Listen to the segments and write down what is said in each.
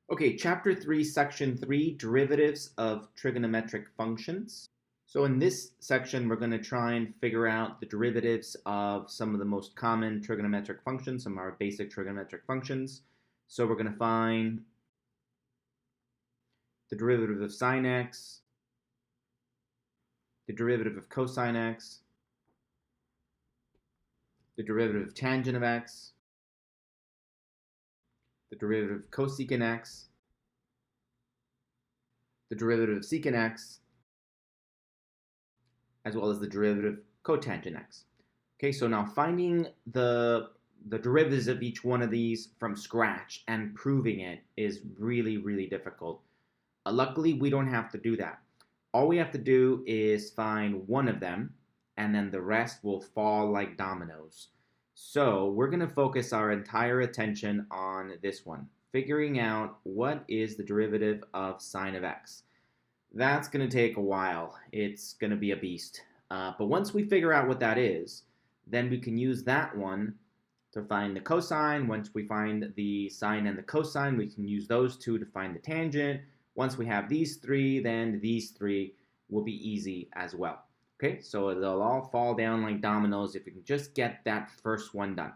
Okay, Chapter 3, Section 3, Derivatives of Trigonometric Functions. So in this section, we're going to try and figure out the derivatives of some of the most common trigonometric functions, some of our basic trigonometric functions. So we're going to find the derivative of sine x, the derivative of cosine x, the derivative of tangent of x, the derivative of cosecant x, the derivative of secant x, as well as the derivative of cotangent x. Okay, so now finding the derivatives of each one of these from scratch and proving it is really, really difficult. Luckily, we don't have to do that. All we have to do is find one of them, and then the rest will fall like dominoes. So we're going to focus our entire attention on this one, figuring out what is the derivative of sine of x. That's going to take a while. It's going to be a beast. But once we figure out what that is, then we can use that one to find the cosine. Once we find the sine and the cosine, we can use those two to find the tangent. Once we have these three, then these three will be easy as well. Okay, so they'll all fall down like dominoes if we can just get that first one done.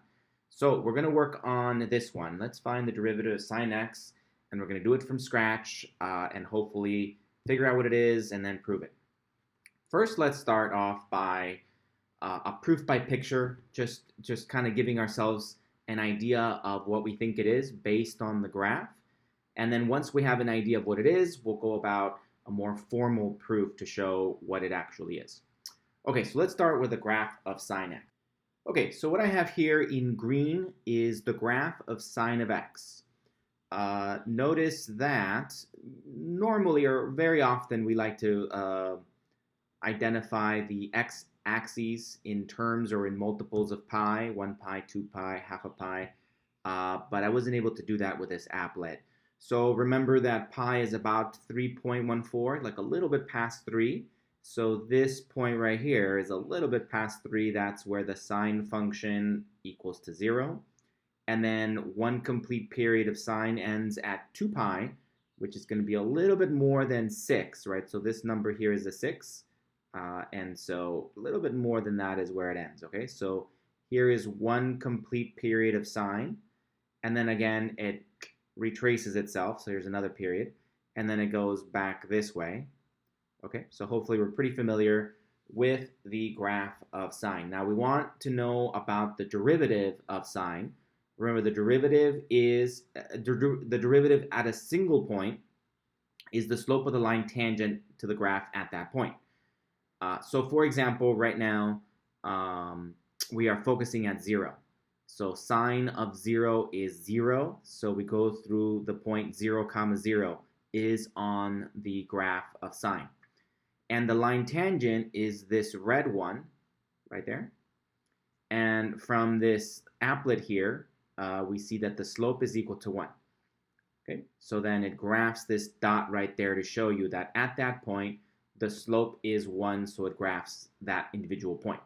So we're going to work on this one. Let's find the derivative of sine x, and we're going to do it from scratch and hopefully figure out what it is and then prove it. First, let's start off by a proof by picture, just kind of giving ourselves an idea of what we think it is based on the graph. And then once we have an idea of what it is, we'll go about a more formal proof to show what it actually is. Okay, so let's start with a graph of sine x. Okay, so what I have here in green is the graph of sine of x. Notice that normally or very often we like to identify the x-axes in terms or in multiples of pi, 1 pi, 2 pi, half a pi, but I wasn't able to do that with this applet. So remember that pi is about 3.14, like a little bit past 3. So this point right here is a little bit past 3. That's where the sine function equals to 0. And then one complete period of sine ends at 2 pi, which is going to be a little bit more than 6, right? So this number here is a 6. And so a little bit more than that is where it ends, okay? So here is one complete period of sine. And then again, it retraces itself. So here's another period. And then it goes back this way. Okay, so hopefully we're pretty familiar with the graph of sine. Now we want to know about the derivative of sine. Remember, the derivative is the derivative at a single point is the slope of the line tangent to the graph at that point. So for example, right now we are focusing at 0. So sine of 0 is 0. So we go through the point 0, 0 is on the graph of sine. And the line tangent is this red one right there. And from this applet here, we see that the slope is equal to 1. Okay, so then it graphs this dot right there to show you that at that point, the slope is 1, so it graphs that individual point.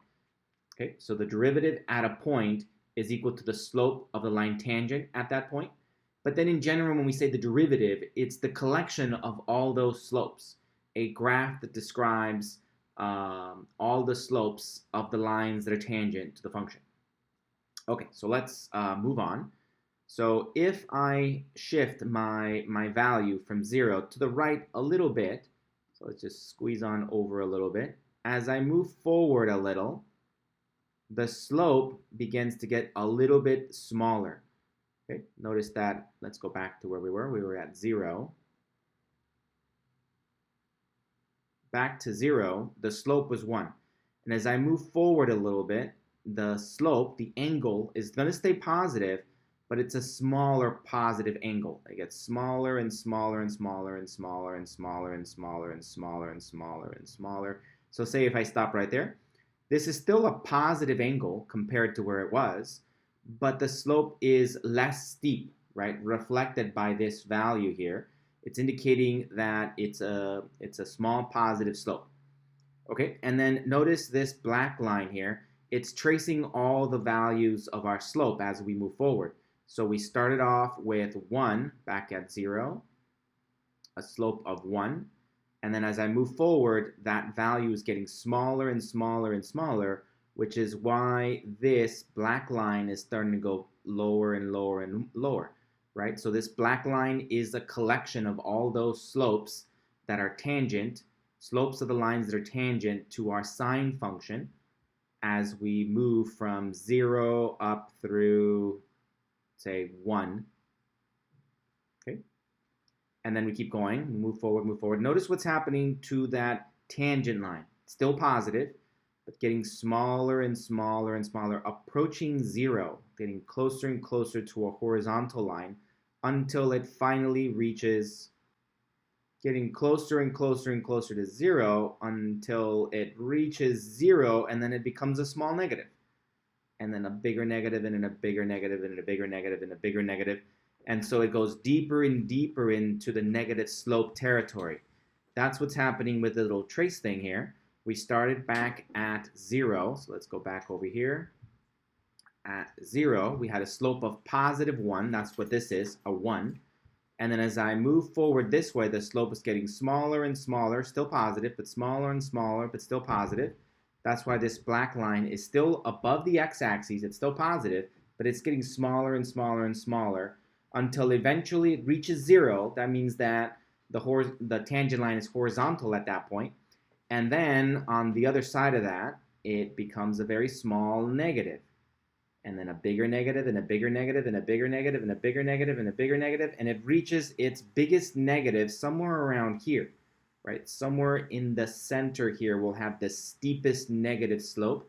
Okay, so the derivative at a point is equal to the slope of the line tangent at that point. But then in general, when we say the derivative, it's the collection of all those slopes. A graph that describes all the slopes of the lines that are tangent to the function. Okay, so let's move on. So if I shift my value from 0 to the right a little bit, so let's just squeeze on over a little bit. As I move forward a little, the slope begins to get a little bit smaller. Okay, notice that. Let's go back to where we were. We were at 0. Back to 0, the slope was 1. And as I move forward a little bit, the slope, the angle, is going to stay positive, but it's a smaller positive angle. It gets smaller and smaller and smaller and smaller and smaller and smaller and smaller and smaller and smaller. So say if I stop right there, this is still a positive angle compared to where it was, but the slope is less steep, right? Reflected by this value here. It's indicating that it's a small positive slope. Okay, and then notice this black line here. It's tracing all the values of our slope as we move forward. So we started off with 1 back at 0, a slope of 1. And then as I move forward, that value is getting smaller and smaller and smaller, which is why this black line is starting to go lower and lower and lower, right? So this black line is a collection of all those slopes that are tangent, slopes of the lines that are tangent to our sine function as we move from 0 up through, say, 1. Okay? And then we keep going, move forward, move forward. Notice what's happening to that tangent line. Still positive, but getting smaller and smaller and smaller, approaching 0, getting closer and closer to a horizontal line until it finally reaches, getting closer and closer and closer to 0 until it reaches 0, and then it becomes a small negative. And then a bigger negative, and then a bigger negative, and a bigger negative, and a bigger negative. And so it goes deeper and deeper into the negative slope territory. That's what's happening with the little trace thing here. We started back at 0. So let's go back over here. At 0, we had a slope of positive 1. That's what this is, a 1. And then as I move forward this way, the slope is getting smaller and smaller, still positive, but smaller and smaller, but still positive. That's why this black line is still above the x-axis. It's still positive, but it's getting smaller and smaller and smaller until eventually it reaches 0. That means that the tangent line is horizontal at that point. And then on the other side of that, it becomes a very small negative. And then a bigger negative, and a bigger negative, and a bigger negative, and a bigger negative, and a bigger negative, and it reaches its biggest negative somewhere around here, right? Somewhere in the center here we'll have the steepest negative slope,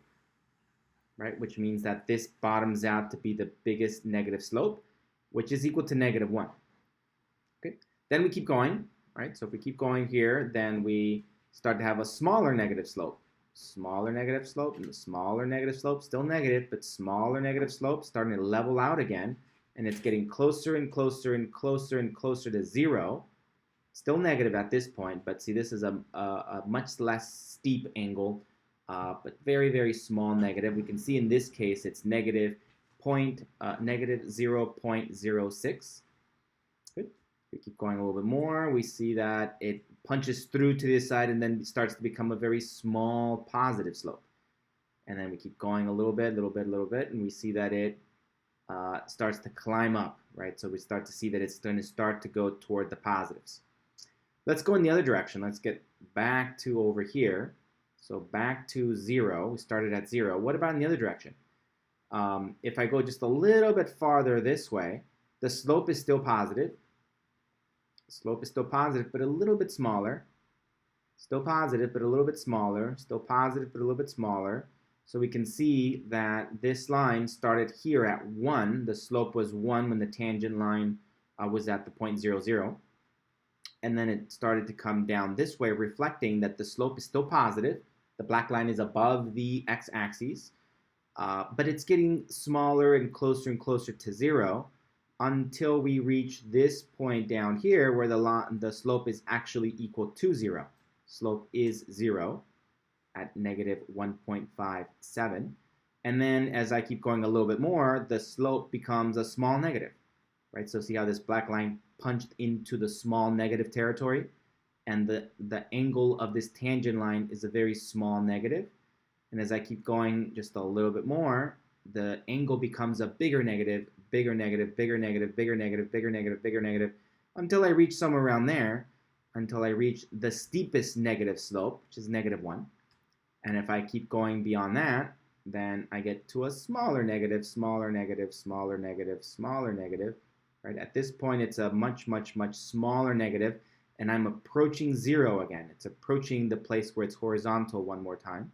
right? Which means that this bottoms out to be the biggest negative slope, which is equal to negative 1. Okay, then we keep going, right? So if we keep going here, then we start to have a smaller negative slope. Smaller negative slope, and the smaller negative slope, still negative, but smaller negative slope, starting to level out again, and it's getting closer and closer and closer and closer to 0. Still negative at this point, but see, this is a much less steep angle, but very, very small negative. We can see in this case it's negative 0.06. Good. We keep going a little bit more. We see that it punches through to this side and then starts to become a very small positive slope. And then we keep going a little bit, and we see that it starts to climb up, right? So we start to see that it's going to start to go toward the positives. Let's go in the other direction. Let's get back to over here. So back to 0. We started at 0. What about in the other direction? If I go just a little bit farther this way, the slope is still positive. The slope is still positive, but a little bit smaller. Still positive, but a little bit smaller. Still positive, but a little bit smaller. So we can see that this line started here at 1. The slope was 1 when the tangent line was at the point 0, 0. And then it started to come down this way, reflecting that the slope is still positive. The black line is above the x-axis, but it's getting smaller and closer to 0 until we reach this point down here where the slope is actually equal to 0. Slope is 0 at negative 1.57. And then as I keep going a little bit more, the slope becomes a small negative, right? So see how this black line punched into the small negative territory? And the angle of this tangent line is a very small negative. And as I keep going just a little bit more, the angle becomes a bigger negative, bigger negative, bigger negative, bigger negative, bigger negative, bigger negative, until I reach somewhere around there, until I reach the steepest negative slope, which is negative 1. And if I keep going beyond that, then I get to a smaller negative, smaller negative, smaller negative, smaller negative. Right? At this point, it's a much, much, much smaller negative, and I'm approaching 0 again. It's approaching the place where it's horizontal one more time.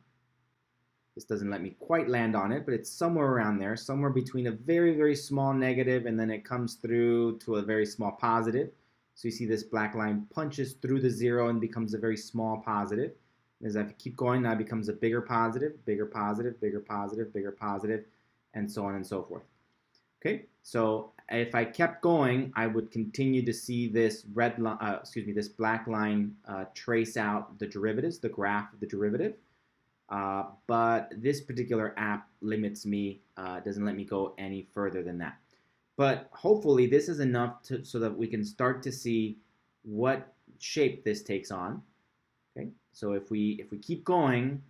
This doesn't let me quite land on it, but it's somewhere around there, somewhere between a very, very small negative, and then it comes through to a very small positive. So you see this black line punches through the 0 and becomes a very small positive. As I keep going, now it becomes a bigger positive, bigger positive, bigger positive, bigger positive, and so on and so forth. Okay, so if I kept going, I would continue to see this this black line trace out the derivatives, the graph of the derivative. But this particular app limits me, doesn't let me go any further than that. But hopefully this is enough so that we can start to see what shape this takes on. Okay, so if we keep going,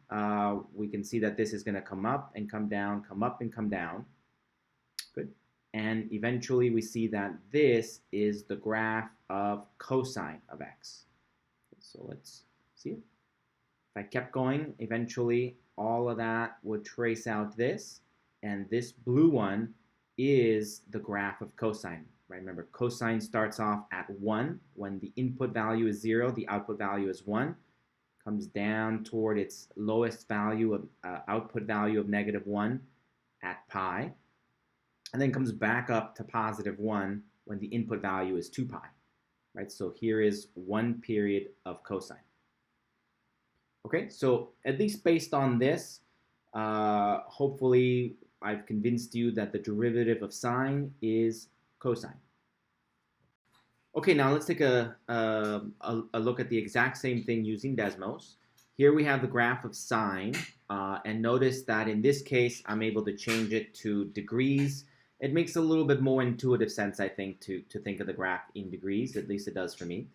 we can see that this is going to come up and come down, come up and come down. Good. And eventually we see that this is the graph of cosine of x. So let's see it. If I kept going, eventually all of that would trace out this, and this blue one is the graph of cosine. Right? Remember, cosine starts off at 1. When the input value is 0, the output value is 1. Comes down toward its lowest value of output value of -1 at pi, and then comes back up to +1 when the input value is 2 pi. Right? So here is one period of cosine. Okay, so at least based on this, hopefully I've convinced you that the derivative of sine is cosine. Okay, now let's take a look at the exact same thing using Desmos. Here we have the graph of sine, and notice that in this case, I'm able to change it to degrees. It makes a little bit more intuitive sense, I think, to think of the graph in degrees. At least it does for me.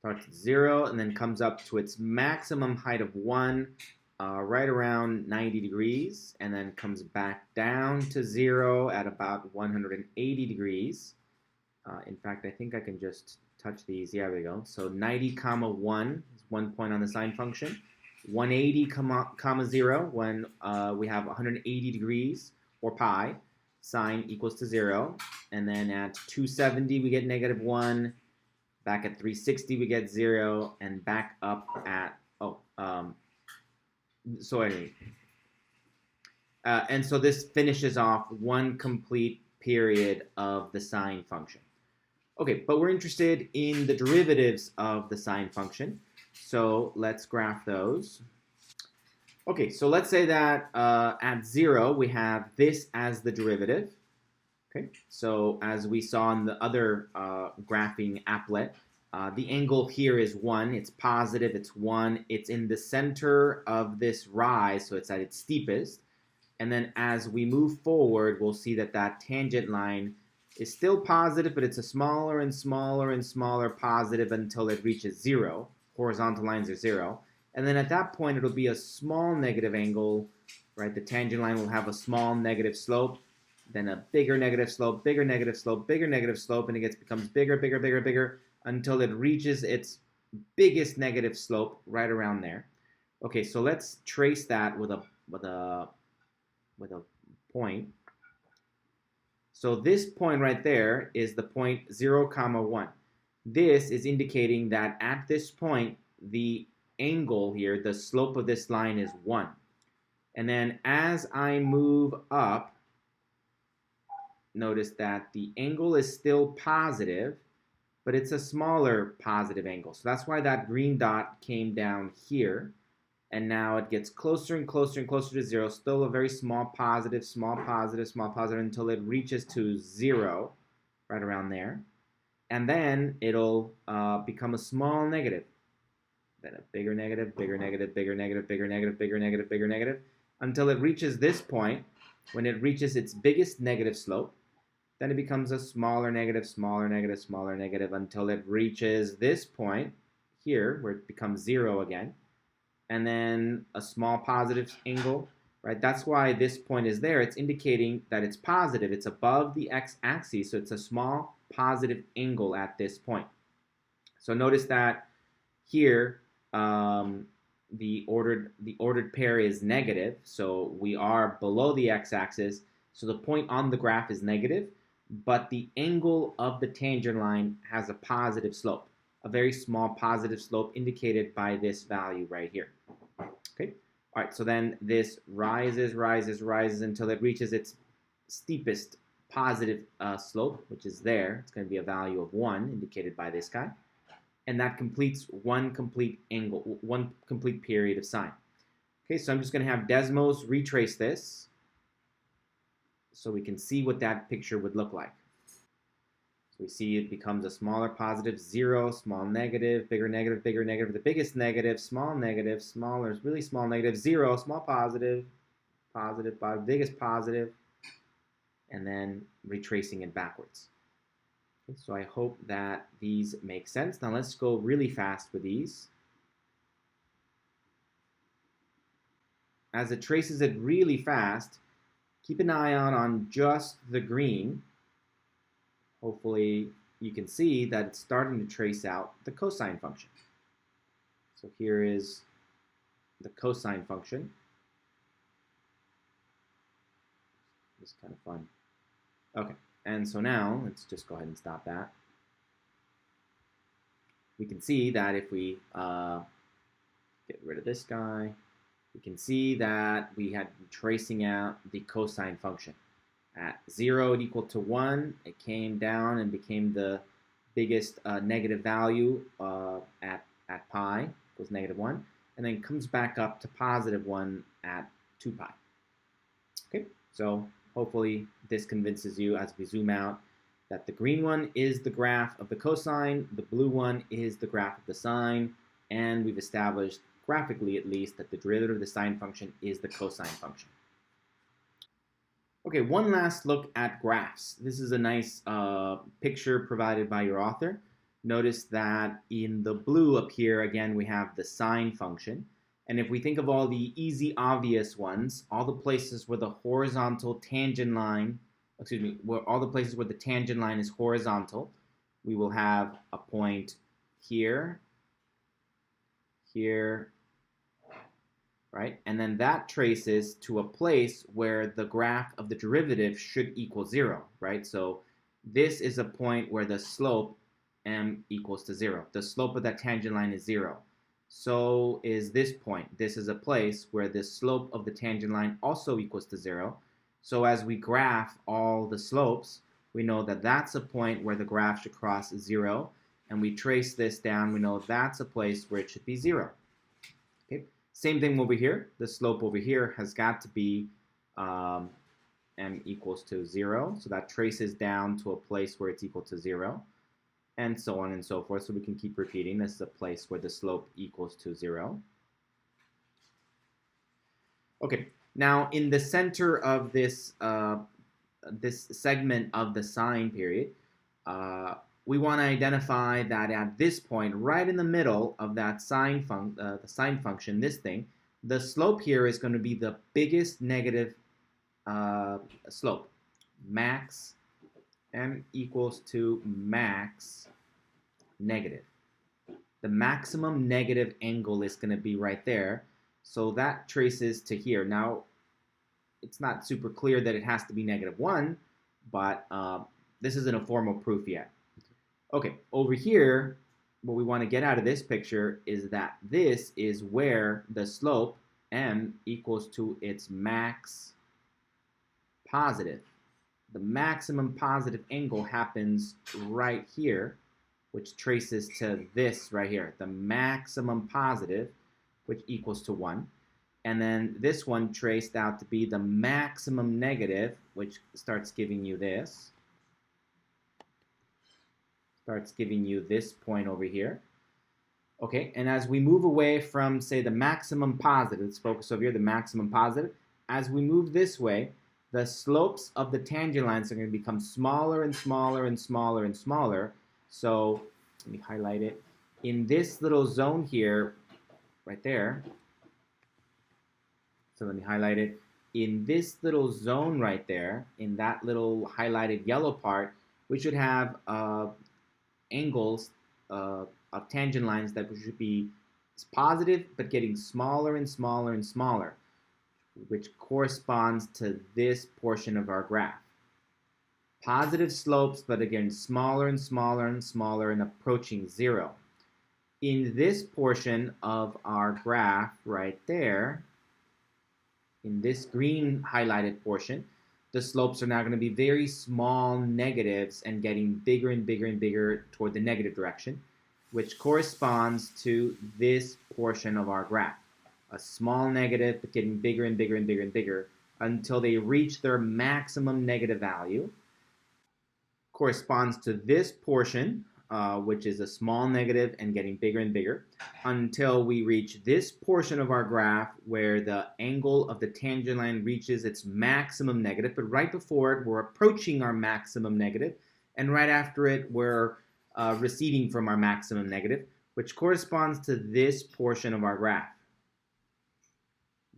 Starts at 0 and then comes up to its maximum height of 1, right around 90 degrees, and then comes back down to 0 at about 180 degrees. In fact, I think I can just touch these. Yeah, there we go. So 90, 1 is 1 point on the sine function. 180, 0 when we have 180 degrees or pi. Sine equals to 0. And then at 270, we get -1. Back at 360, we get 0. And back up at, so anyway. And so this finishes off one complete period of the sine function. Okay, but we're interested in the derivatives of the sine function. So let's graph those. Okay, so let's say that at 0, we have this as the derivative. Okay, so as we saw in the other graphing applet, the angle here is 1. It's positive, it's 1. It's in the center of this rise, so it's at its steepest. And then as we move forward, we'll see that that tangent line is still positive, but it's a smaller and smaller and smaller positive until it reaches 0. Horizontal lines are 0. And then at that point, it'll be a small negative angle, right? The tangent line will have a small negative slope, then a bigger negative slope, bigger negative slope, bigger negative slope, and it becomes bigger, bigger, bigger, bigger, until it reaches its biggest negative slope right around there. Okay, so let's trace that with a point. So this point right there is the point 0, 1. This is indicating that at this point, the angle here, the slope of this line is 1. And then as I move up, notice that the angle is still positive, but it's a smaller positive angle. So that's why that green dot came down here. And now it gets closer and closer and closer to 0. Still a very small positive, small positive, small positive until it reaches to 0, right around there. And then it'll become a small negative. Then a bigger negative, bigger negative, bigger negative, bigger negative, bigger negative, bigger negative, until it reaches this point. When it reaches its biggest negative slope, then it becomes a smaller negative, smaller negative, smaller negative, until it reaches this point here, where it becomes 0 again. And then a small positive angle, right? That's why this point is there. It's indicating that it's positive. It's above the x-axis, so it's a small positive angle at this point. So notice that here the ordered pair is negative, so we are below the x-axis. So the point on the graph is negative, but the angle of the tangent line has a positive slope. A very small positive slope indicated by this value right here. Okay, all right, so then this rises, rises, rises until it reaches its steepest positive slope, which is there. It's going to be a value of 1 indicated by this guy. And that completes one complete angle, one complete period of sine. Okay, so I'm just going to have Desmos retrace this so we can see what that picture would look like. So we see it becomes a smaller positive, 0, small negative, bigger negative, bigger negative, the biggest negative, smaller, really small negative, 0, small positive, positive, biggest positive, and then retracing it backwards. Okay, so I hope that these make sense. Now let's go really fast with these. As it traces it really fast, keep an eye out on just the green. Hopefully you can see that it's starting to trace out the cosine function. So here is the cosine function. It's kind of fun. Okay, and so now let's just go ahead and stop that. We can see that if we get rid of this guy, we can see that we had been tracing out the cosine function. At 0 it equal to 1, it came down and became the biggest negative value at pi, equals -1, and then comes back up to +1 at 2 pi. Okay, so hopefully this convinces you as we zoom out that the green one is the graph of the cosine, the blue one is the graph of the sine, and we've established, graphically at least, that the derivative of the sine function is the cosine function. Okay, one last look at graphs. This is a nice picture provided by your author. Notice that in the blue up here, again, we have the sine function. And if we think of all the easy, obvious ones, all the places where the horizontal tangent line, all the places where the tangent line is horizontal, we will have a point here, here, right? And then that traces to a place where the graph of the derivative should equal 0, right? So this is a point where the slope m equals to 0. The slope of that tangent line is 0. So is this point. This is a place where the slope of the tangent line also equals to 0. So as we graph all the slopes, we know that that's a point where the graph should cross 0. And we trace this down, we know that's a place where it should be 0. Okay. Same thing over here. The slope over here has got to be m equals to 0. So that traces down to a place where it's equal to 0. And so on and so forth. So we can keep repeating. This is a place where the slope equals to 0. Okay, now in the center of this, this segment of the sine period, we want to identify that at this point, right in the middle of that sine function, this thing, the slope here is going to be the biggest negative slope. Max m equals to max negative. The maximum negative angle is going to be right there. So that traces to here. Now, it's not super clear that it has to be -1, but this isn't a formal proof yet. Okay, over here, what we want to get out of this picture is that this is where the slope m equals to its max positive. The maximum positive angle happens right here, which traces to this right here, the maximum positive, which equals to 1. And then this one traced out to be the maximum negative, which starts giving you this. Starts giving you this point over here. Okay, and as we move away from, say, the maximum positive, let's focus over here, the maximum positive. As we move this way, the slopes of the tangent lines are going to become smaller and smaller and smaller and smaller. So let me highlight it. In this little zone here, right there, so let me highlight it. In this little zone right there, in that little highlighted yellow part, we should have angles of tangent lines that should be positive, but getting smaller and smaller and smaller, which corresponds to this portion of our graph. Positive slopes, but again, smaller and smaller and smaller and approaching 0. In this portion of our graph right there, in this green highlighted portion, the slopes are now going to be very small negatives and getting bigger and bigger and bigger toward the negative direction, which corresponds to this portion of our graph. A small negative, but getting bigger and bigger and bigger and bigger until they reach their maximum negative value. Corresponds to this portion which is a small negative and getting bigger and bigger, until we reach this portion of our graph where the angle of the tangent line reaches its maximum negative. But right before it, we're approaching our maximum negative, and right after it, we're receding from our maximum negative, which corresponds to this portion of our graph.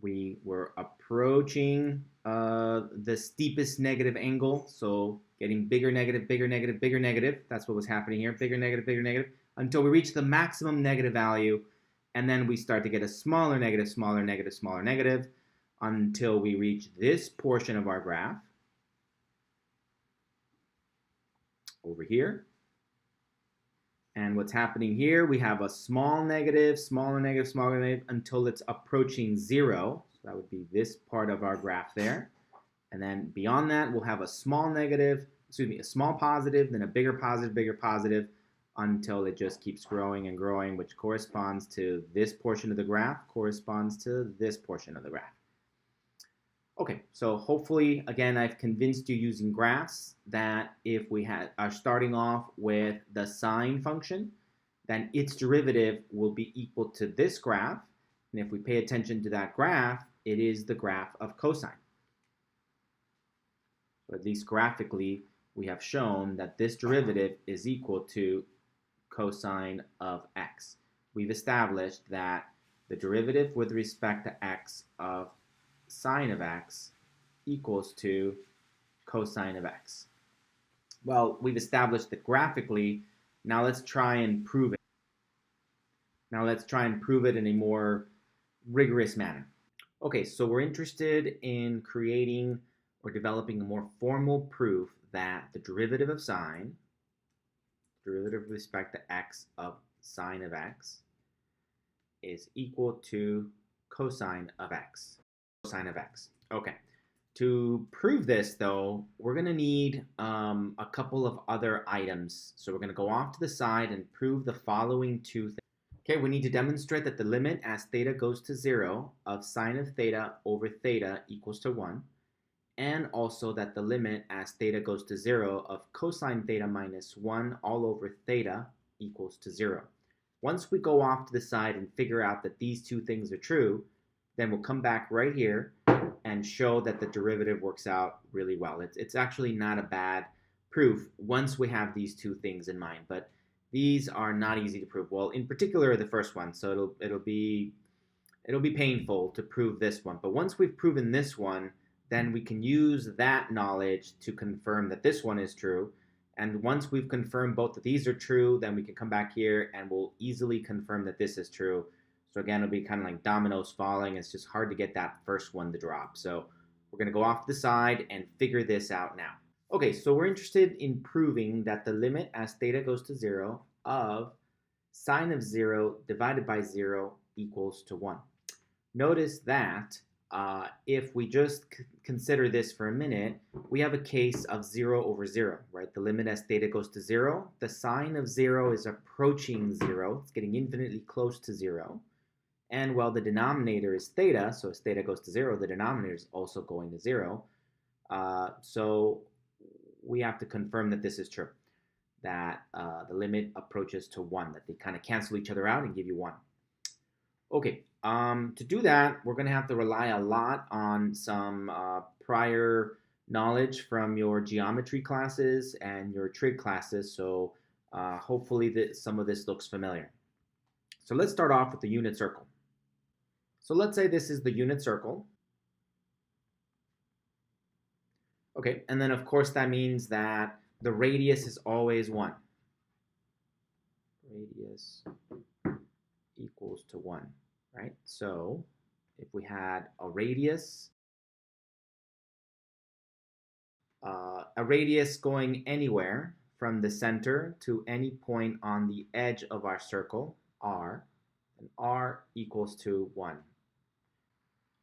We were approaching the steepest negative angle, so getting bigger negative, bigger negative, bigger negative. That's what was happening here, bigger negative, until we reach the maximum negative value, and then we start to get a smaller negative, smaller negative, smaller negative, until we reach this portion of our graph over here. And what's happening here, we have a small negative, smaller negative, smaller negative, until it's approaching 0. So that would be this part of our graph there. And then beyond that, we'll have a small negative, a small positive, then a bigger positive, until it just keeps growing and growing, which corresponds to this portion of the graph, corresponds to this portion of the graph. Okay, so hopefully, again, I've convinced you using graphs that if we are starting off with the sine function, then its derivative will be equal to this graph. And if we pay attention to that graph, it is the graph of cosine. So at least graphically, we have shown that this derivative is equal to cosine of x. We've established that the derivative with respect to x of sine of x equals to cosine of x. Well, we've established that graphically. Now let's try and prove it. Now let's try and prove it in a more rigorous manner. Okay, so we're interested in creating or developing a more formal proof that the derivative of sine, derivative with respect to x of sine of x, is equal to cosine of x. Cosine of x. Okay. To prove this, though, we're going to need a couple of other items. So we're going to go off to the side and prove the following two things. Okay, we need to demonstrate that the limit as theta goes to 0 of sine of theta over theta equals to 1, and also that the limit as theta goes to 0 of cosine theta minus 1 all over theta equals to 0. Once we go off to the side and figure out that these two things are true, then we'll come back right here and show that the derivative works out really well. It's actually not a bad proof once we have these two things in mind, but these are not easy to prove. Well, in particular, the first one, so it'll be painful to prove this one. But once we've proven this one, then we can use that knowledge to confirm that this one is true. And once we've confirmed both of these are true, then we can come back here and we'll easily confirm that this is true. So again, it'll be kind of like dominoes falling. It's just hard to get that first one to drop. So we're going to go off to the side and figure this out now. Okay, so we're interested in proving that the limit as theta goes to 0 of sine of 0 divided by 0 equals to 1. Notice that if we just consider this for a minute, we have a case of 0 over 0, right? The limit as theta goes to 0, the sine of 0 is approaching 0. It's getting infinitely close to 0. And well, the denominator is theta, so as theta goes to 0, the denominator is also going to 0. So we have to confirm that this is true, that the limit approaches to 1, that they kind of cancel each other out and give you 1. Okay, to do that, we're going to have to rely a lot on some prior knowledge from your geometry classes and your trig classes, so hopefully some of this looks familiar. So let's start off with the unit circle. So let's say this is the unit circle. Okay, and then of course that means that the radius is always 1. Radius equals to 1, right? So if we had a radius going anywhere from the center to any point on the edge of our circle, R, and R equals to 1.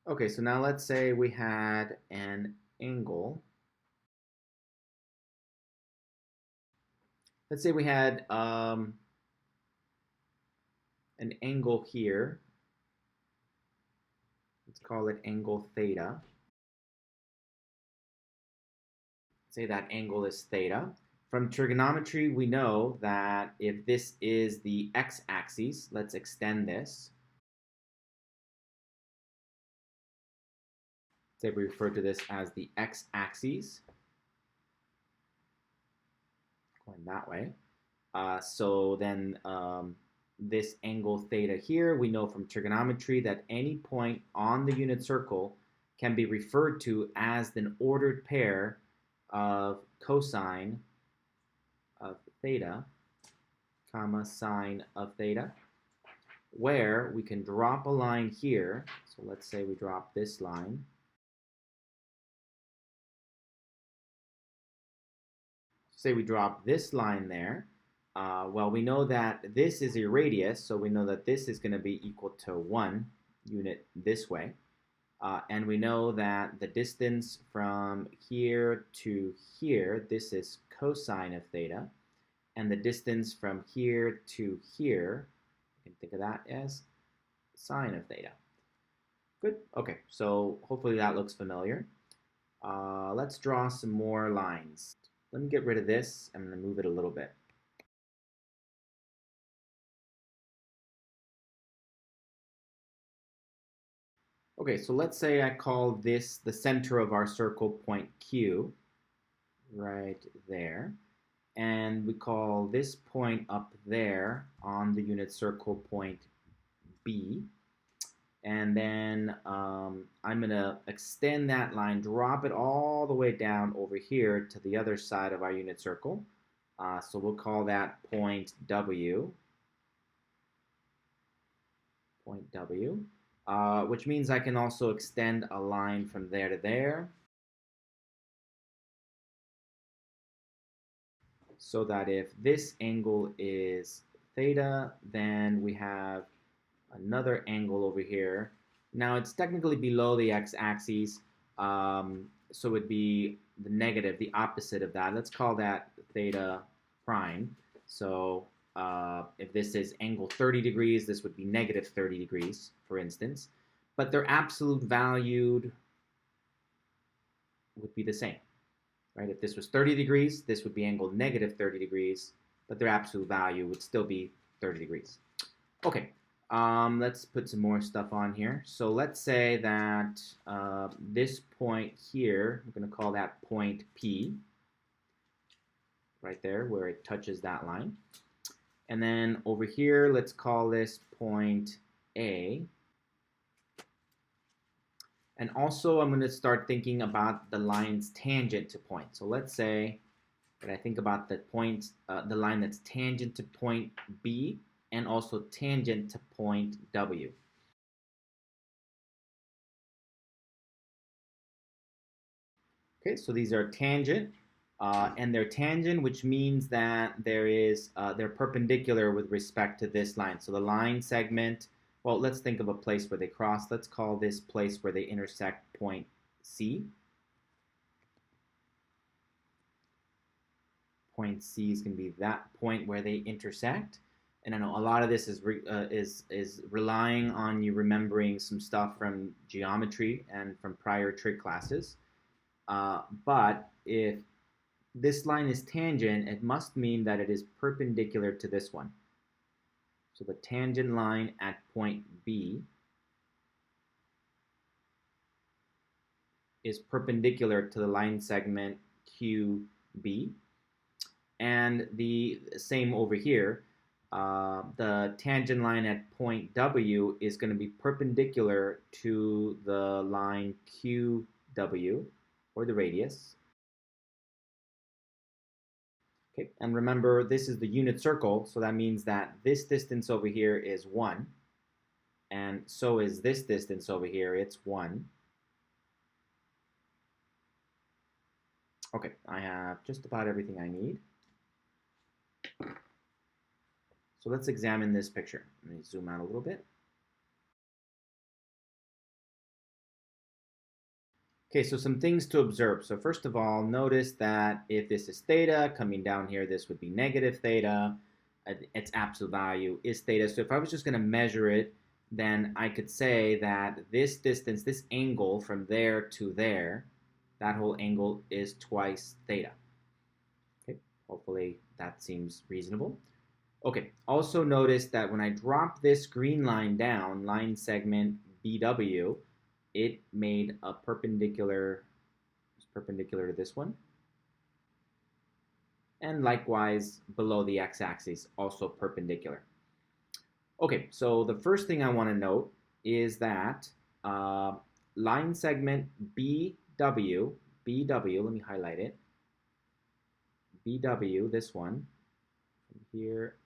Okay, so now let's say we had an angle. Let's say we had an angle here. Let's call it angle theta. Say that angle is theta. From trigonometry, we know that if this is the x-axis, let's extend this. Say we refer to this as the x-axis. Going that way. So then this angle theta here, we know from trigonometry that any point on the unit circle can be referred to as an ordered pair of cosine of theta, comma, sine of theta, where we can drop a line here. So let's say we drop this line. Say we drop this line there. Well, we know that this is a radius, so we know that this is going to be equal to 1 unit this way. And we know that the distance from here to here, this is cosine of theta. And the distance from here to here, you can think of that as sine of theta. Good. Okay, so hopefully that looks familiar. Let's draw some more lines. Let me get rid of this. I'm going to move it a little bit. Okay, so let's say I call this the center of our circle, point Q, right there. And we call this point up there on the unit circle, point B. And then I'm going to extend that line, drop it all the way down over here to the other side of our unit circle. So we'll call that point W. Point W. Which means I can also extend a line from there to there. So that if this angle is theta, then we have another angle over here. Now it's technically below the x-axis, so it would be the negative, the opposite of that. Let's call that theta prime. So if this is angle 30 degrees, this would be negative 30 degrees, for instance. But their absolute value would be the same. Right? If this was 30 degrees, this would be angled negative 30 degrees, but their absolute value would still be 30 degrees. Okay, let's put some more stuff on here. So let's say that this point here, I'm going to call that point P, right there where it touches that line. And then over here, let's call this point A. And also, I'm going to start thinking about the line's tangent to point. So let's say that I think about the point, the line that's tangent to point B and also tangent to point W. Okay, so these are tangent, and they're tangent, which means that they're perpendicular with respect to this line. So the line segment. Well, let's think of a place where they cross. Let's call this place where they intersect point C. Point C is going to be that point where they intersect. And I know a lot of this is relying on you remembering some stuff from geometry and from prior trig classes. But if this line is tangent, it must mean that it is perpendicular to this one. So the tangent line at point B is perpendicular to the line segment QB. And the same over here. The tangent line at point W is going to be perpendicular to the line QW, or the radius. Okay, and remember, this is the unit circle, so that means that this distance over here is 1, and so is this distance over here, it's 1. Okay, I have just about everything I need. So let's examine this picture. Let me zoom out a little bit. Okay, so some things to observe. So first of all, notice that if this is theta, coming down here, this would be negative theta. Its absolute value is theta. So if I was just going to measure it, then I could say that this distance, this angle from there to there, that whole angle is twice theta. Okay. Hopefully that seems reasonable. Okay, also notice that when I drop this green line down, line segment BW, it made a perpendicular to this one. And likewise, below the x-axis, also perpendicular. Okay, so the first thing I want to note is that line segment BW, let me highlight it, BW, this one, from here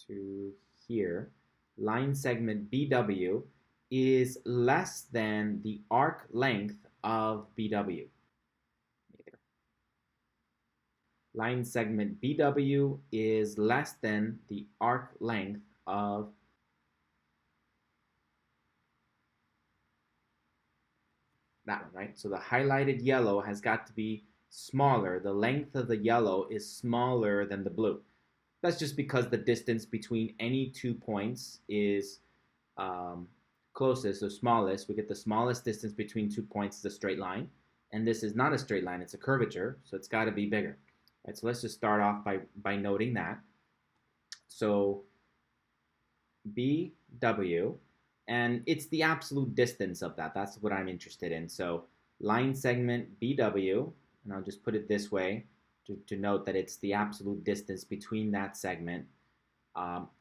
to here, line segment BW is less than the arc length of BW. Line segment BW is less than the arc length of that one, right? So the highlighted yellow has got to be smaller. The length of the yellow is smaller than the blue. That's just because the distance between any 2 points is closest or smallest. We get the smallest distance between 2 points is a straight line. And this is not a straight line, it's a curvature, so it's got to be bigger. Right, so let's just start off by noting that. So BW, and it's the absolute distance of that. That's what I'm interested in. So line segment BW, and I'll just put it this way to note that it's the absolute distance between that segment,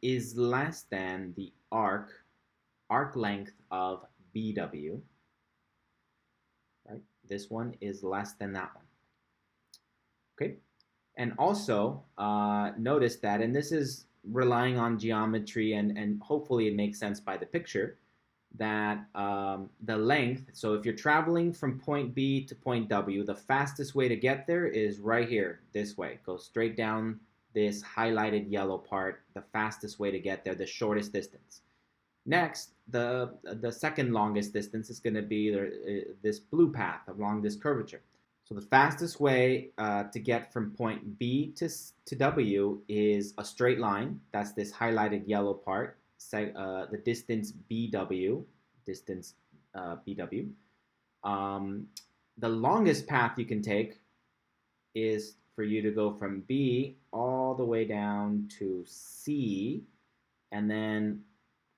is less than the arc length of BW. Right? This one is less than that one. Okay? And also, notice that, and this is relying on geometry, and hopefully it makes sense by the picture, that the length, so if you're traveling from point B to point W, the fastest way to get there is right here, this way. Go straight down this highlighted yellow part, the fastest way to get there, the shortest distance. Next, the second longest distance is going to be this blue path along this curvature. So the fastest way to get from point B to W is a straight line. That's this highlighted yellow part, the distance BW, the longest path you can take is for you to go from B all the way down to C, and then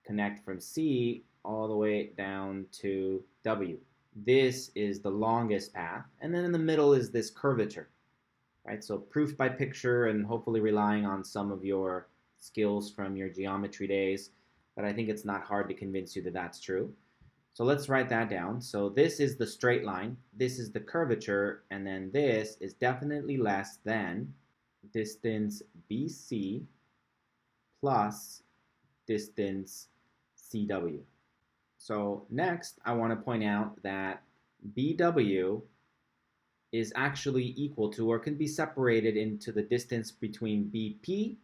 connect from C all the way down to W. This is the longest path, and then in the middle is this curvature, right? So proof by picture, and hopefully relying on some of your skills from your geometry days, but I think it's not hard to convince you that that's true. So let's write that down. So this is the straight line, this is the curvature, and then this is definitely less than distance BC plus distance CW. So next, I want to point out that BW is actually equal to, or can be separated into, the distance between BP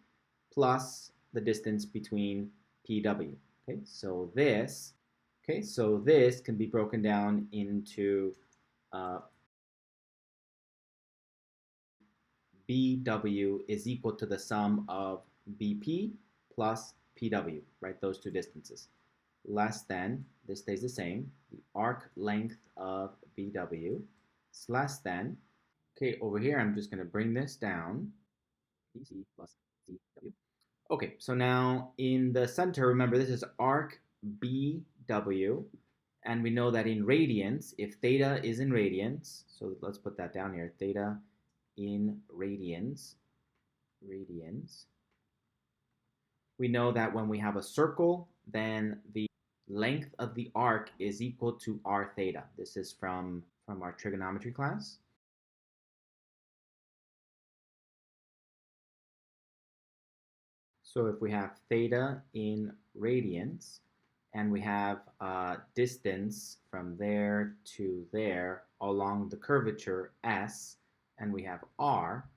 plus the distance between PW. Okay, so this can be broken down into BW is equal to the sum of BP plus PW, right? Those two distances. Less than, this stays the same, the arc length of BW is less than, okay, over here I'm just going to bring this down, BC plus CW. Okay, so now in the center, remember this is arc BW, and we know that in radians, if theta is in radians, so let's put that down here, theta in radians, we know that when we have a circle, then the length of the arc is equal to r theta. This is from our trigonometry class. So if we have theta in radians, and we have distance from there to there along the curvature S, and we have r,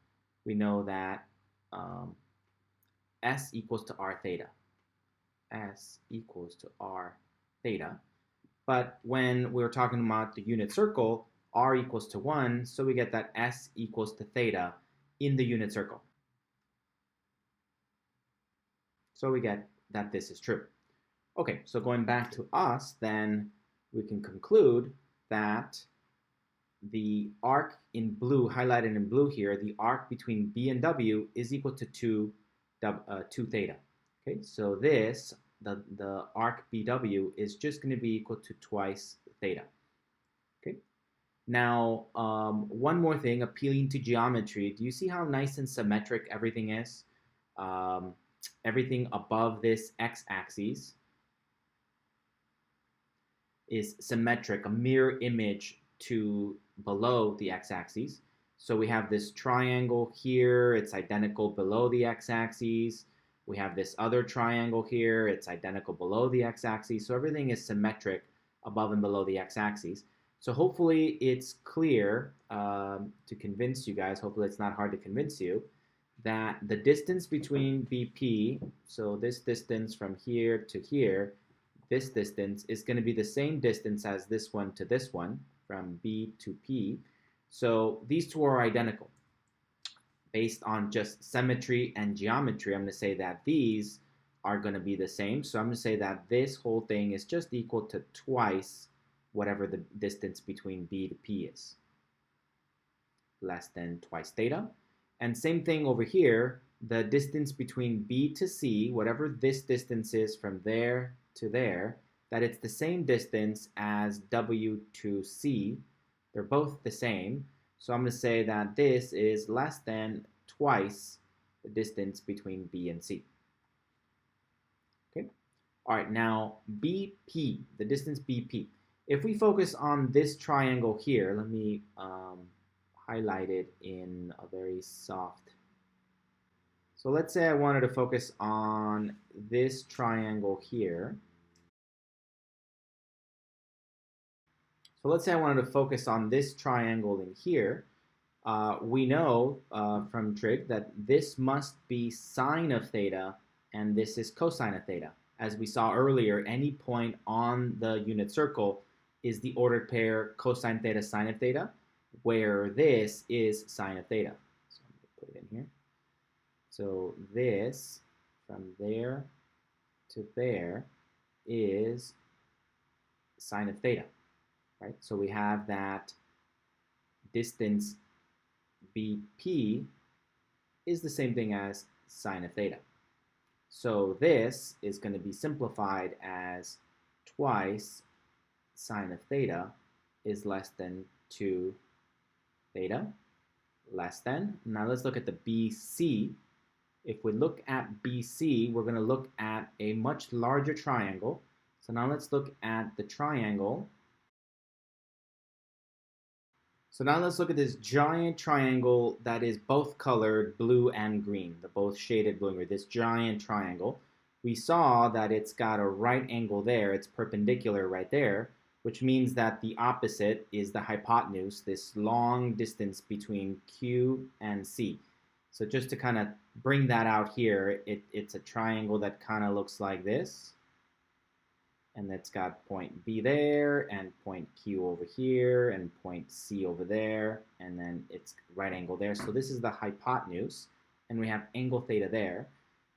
we know that S equals to r theta. S equals to r theta. But when we're talking about the unit circle, r equals to 1, so we get that S equals to theta in the unit circle. So we get that this is true. Okay, so going back to us, then we can conclude that the arc in blue, highlighted in blue here, the arc between B and W is equal to 2 theta. Okay, so this, the arc BW is just going to be equal to twice theta. Okay, now one more thing, appealing to geometry. Do you see how nice and symmetric everything is? Everything above this x-axis is symmetric, a mirror image to below the x-axis. So we have this triangle here, it's identical below the x-axis. We have this other triangle here, it's identical below the x-axis. So everything is symmetric above and below the x-axis. So hopefully it's clear to convince you guys, hopefully it's not hard to convince you, that the distance between BP, so this distance from here to here, this distance is going to be the same distance as this one to this one, from B to P. So these two are identical. Based on just symmetry and geometry, I'm going to say that these are going to be the same. So I'm going to say that this whole thing is just equal to twice whatever the distance between B to P is, less than twice theta. And same thing over here, the distance between B to C, whatever this distance is from there to there, that it's the same distance as W to C. They're both the same. So I'm going to say that this is less than twice the distance between B and C. Okay. All right, now BP, the distance BP. If we focus on this triangle here, let me highlight it in a very soft. So let's say I wanted to focus on this triangle here. So let's say I wanted to focus on this triangle in here. We know from trig that this must be sine of theta and this is cosine of theta. As we saw earlier, any point on the unit circle is the ordered pair cosine theta sine of theta, where this is sine of theta. So I'm going to put it in here. So this, from there to there, is sine of theta, right? So we have that distance BP is the same thing as sine of theta. So this is going to be simplified as twice sine of theta is less than 2 theta, less than. Now let's look at the BC. If we look at BC, we're going to look at a much larger triangle. So now let's look at the triangle. So now let's look at this giant triangle that is both colored blue and green, the both shaded blue and green, this giant triangle. We saw that it's got a right angle there, it's perpendicular right there, which means that the opposite is the hypotenuse, this long distance between Q and C. So just to kind of bring that out here, it's a triangle that kind of looks like this. And it's got point B there, and point Q over here, and point C over there, and then it's right angle there. So this is the hypotenuse, and we have angle theta there.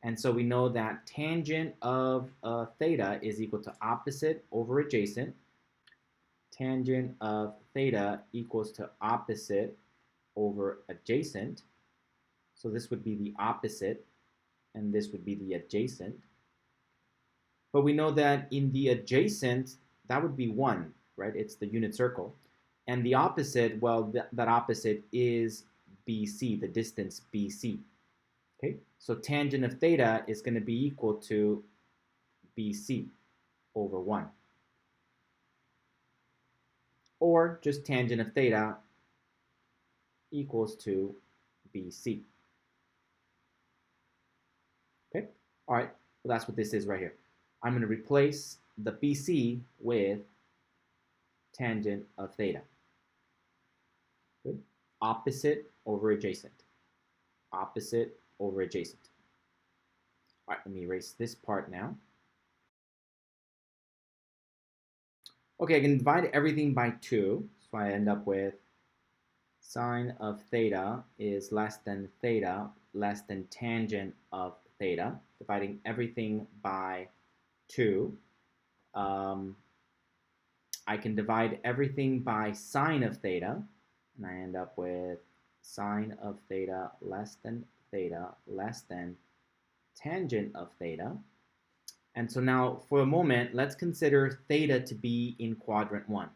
And so we know that tangent of theta is equal to opposite over adjacent. Tangent of theta equals to opposite over adjacent. So this would be the opposite, and this would be the adjacent. But we know that in the adjacent, that would be 1, right? It's the unit circle. And the opposite, well, that opposite is BC, the distance BC. Okay, so tangent of theta is going to be equal to BC over 1. Or just tangent of theta equals to BC. Okay, all right, well, that's what this is right here. I'm going to replace the BC with tangent of theta. Good. Opposite over adjacent. Opposite over adjacent. All right, let me erase this part now. Okay, I can divide everything by 2, so I end up with sine of theta is less than tangent of theta, dividing everything by 2. I can divide everything by sine of theta, and I end up with sine of theta less than tangent of theta. And so now, for a moment, let's consider theta to be in quadrant 1.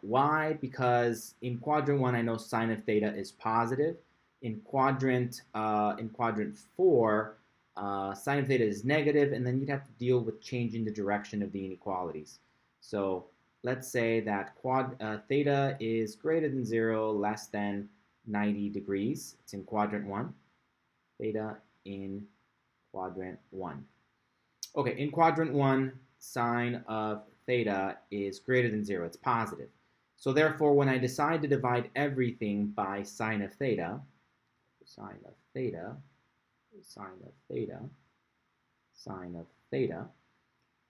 Why? Because in quadrant 1, I know sine of theta is positive. In quadrant 4, sine of theta is negative, and then you'd have to deal with changing the direction of the inequalities. So let's say that theta is greater than 0, less than 90 degrees. It's in quadrant 1. Theta in quadrant 1. Okay, in quadrant 1, sine of theta is greater than 0. It's positive. So therefore, when I decide to divide everything by sine of theta,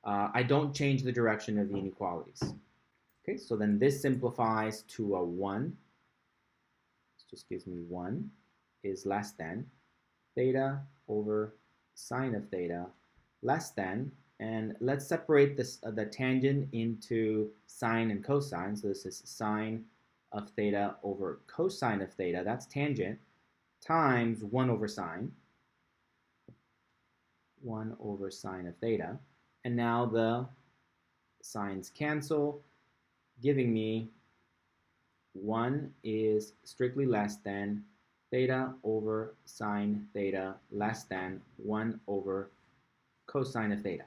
I don't change the direction of the inequalities. Okay, so then this simplifies to a 1. This just gives me 1 is less than theta over sine of theta less than, and let's separate this the tangent into sine and cosine. So this is sine of theta over cosine of theta, that's tangent, times 1 over sine of theta. And now the sines cancel, giving me 1 is strictly less than theta over sine theta less than 1 over cosine of theta.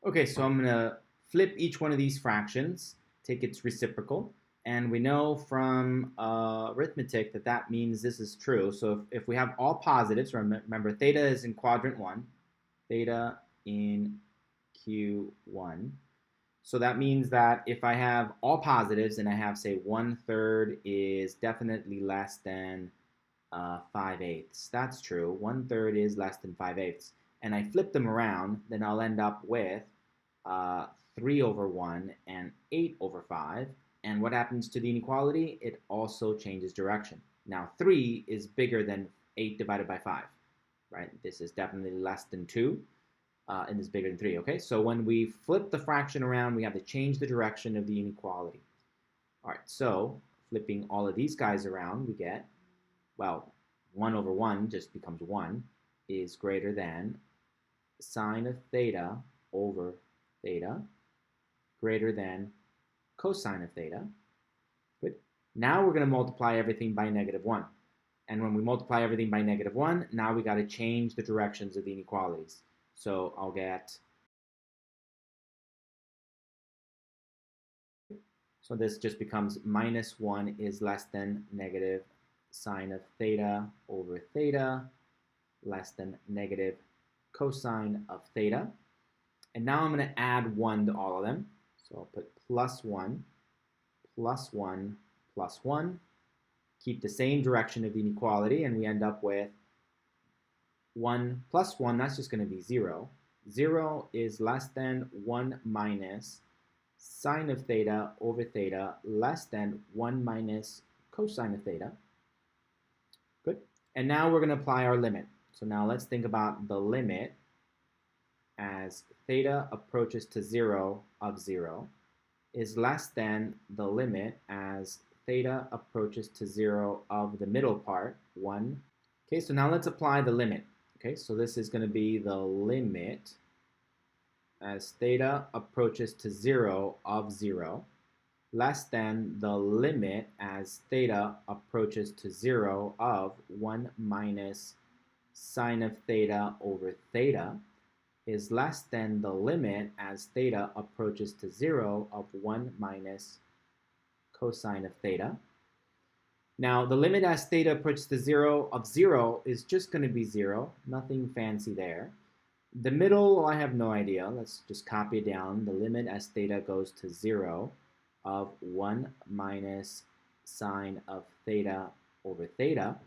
Okay, so I'm going to flip each one of these fractions, take its reciprocal, and we know from arithmetic that that means this is true. So if we have all positives, remember theta is in quadrant 1, theta in Q1. So that means that if I have all positives and I have, say, 1/3 is definitely less than 5/8, that's true. 1/3 is less than 5/8. And I flip them around, then I'll end up with 3 over 1 and 8 over 5. And what happens to the inequality? It also changes direction. Now 3 is bigger than 8 divided by 5, right? This is definitely less than 2. And is bigger than 3, okay? So when we flip the fraction around, we have to change the direction of the inequality. All right, so flipping all of these guys around, we get, well, 1 over 1 just becomes 1 is greater than sine of theta over theta greater than cosine of theta. Good. Now we're going to multiply everything by -1. And when we multiply everything by -1, now we got to change the directions of the inequalities. So I'll get, so this just becomes -1 is less than negative sine of theta over theta less than negative cosine of theta. And now I'm going to add 1 to all of them. So I'll put +1, +1, +1. Keep the same direction of the inequality, and we end up with 1 plus 1, that's just going to be 0. 0 is less than 1 minus sine of theta over theta less than 1 minus cosine of theta. Good. And now we're going to apply our limit. So now let's think about the limit as theta approaches to 0 of 0 is less than the limit as theta approaches to 0 of the middle part, 1. Okay, so now let's apply the limit. Okay, so this is going to be the limit as theta approaches to 0 of 0 less than the limit as theta approaches to 0 of 1 minus sine of theta over theta is less than the limit as theta approaches to 0 of 1 minus cosine of theta. Now, the limit as theta approaches to 0 of 0 is just going to be 0. Nothing fancy there. The middle, I have no idea. Let's just copy it down. The limit as theta goes to 0 of 1 minus sine of theta over theta.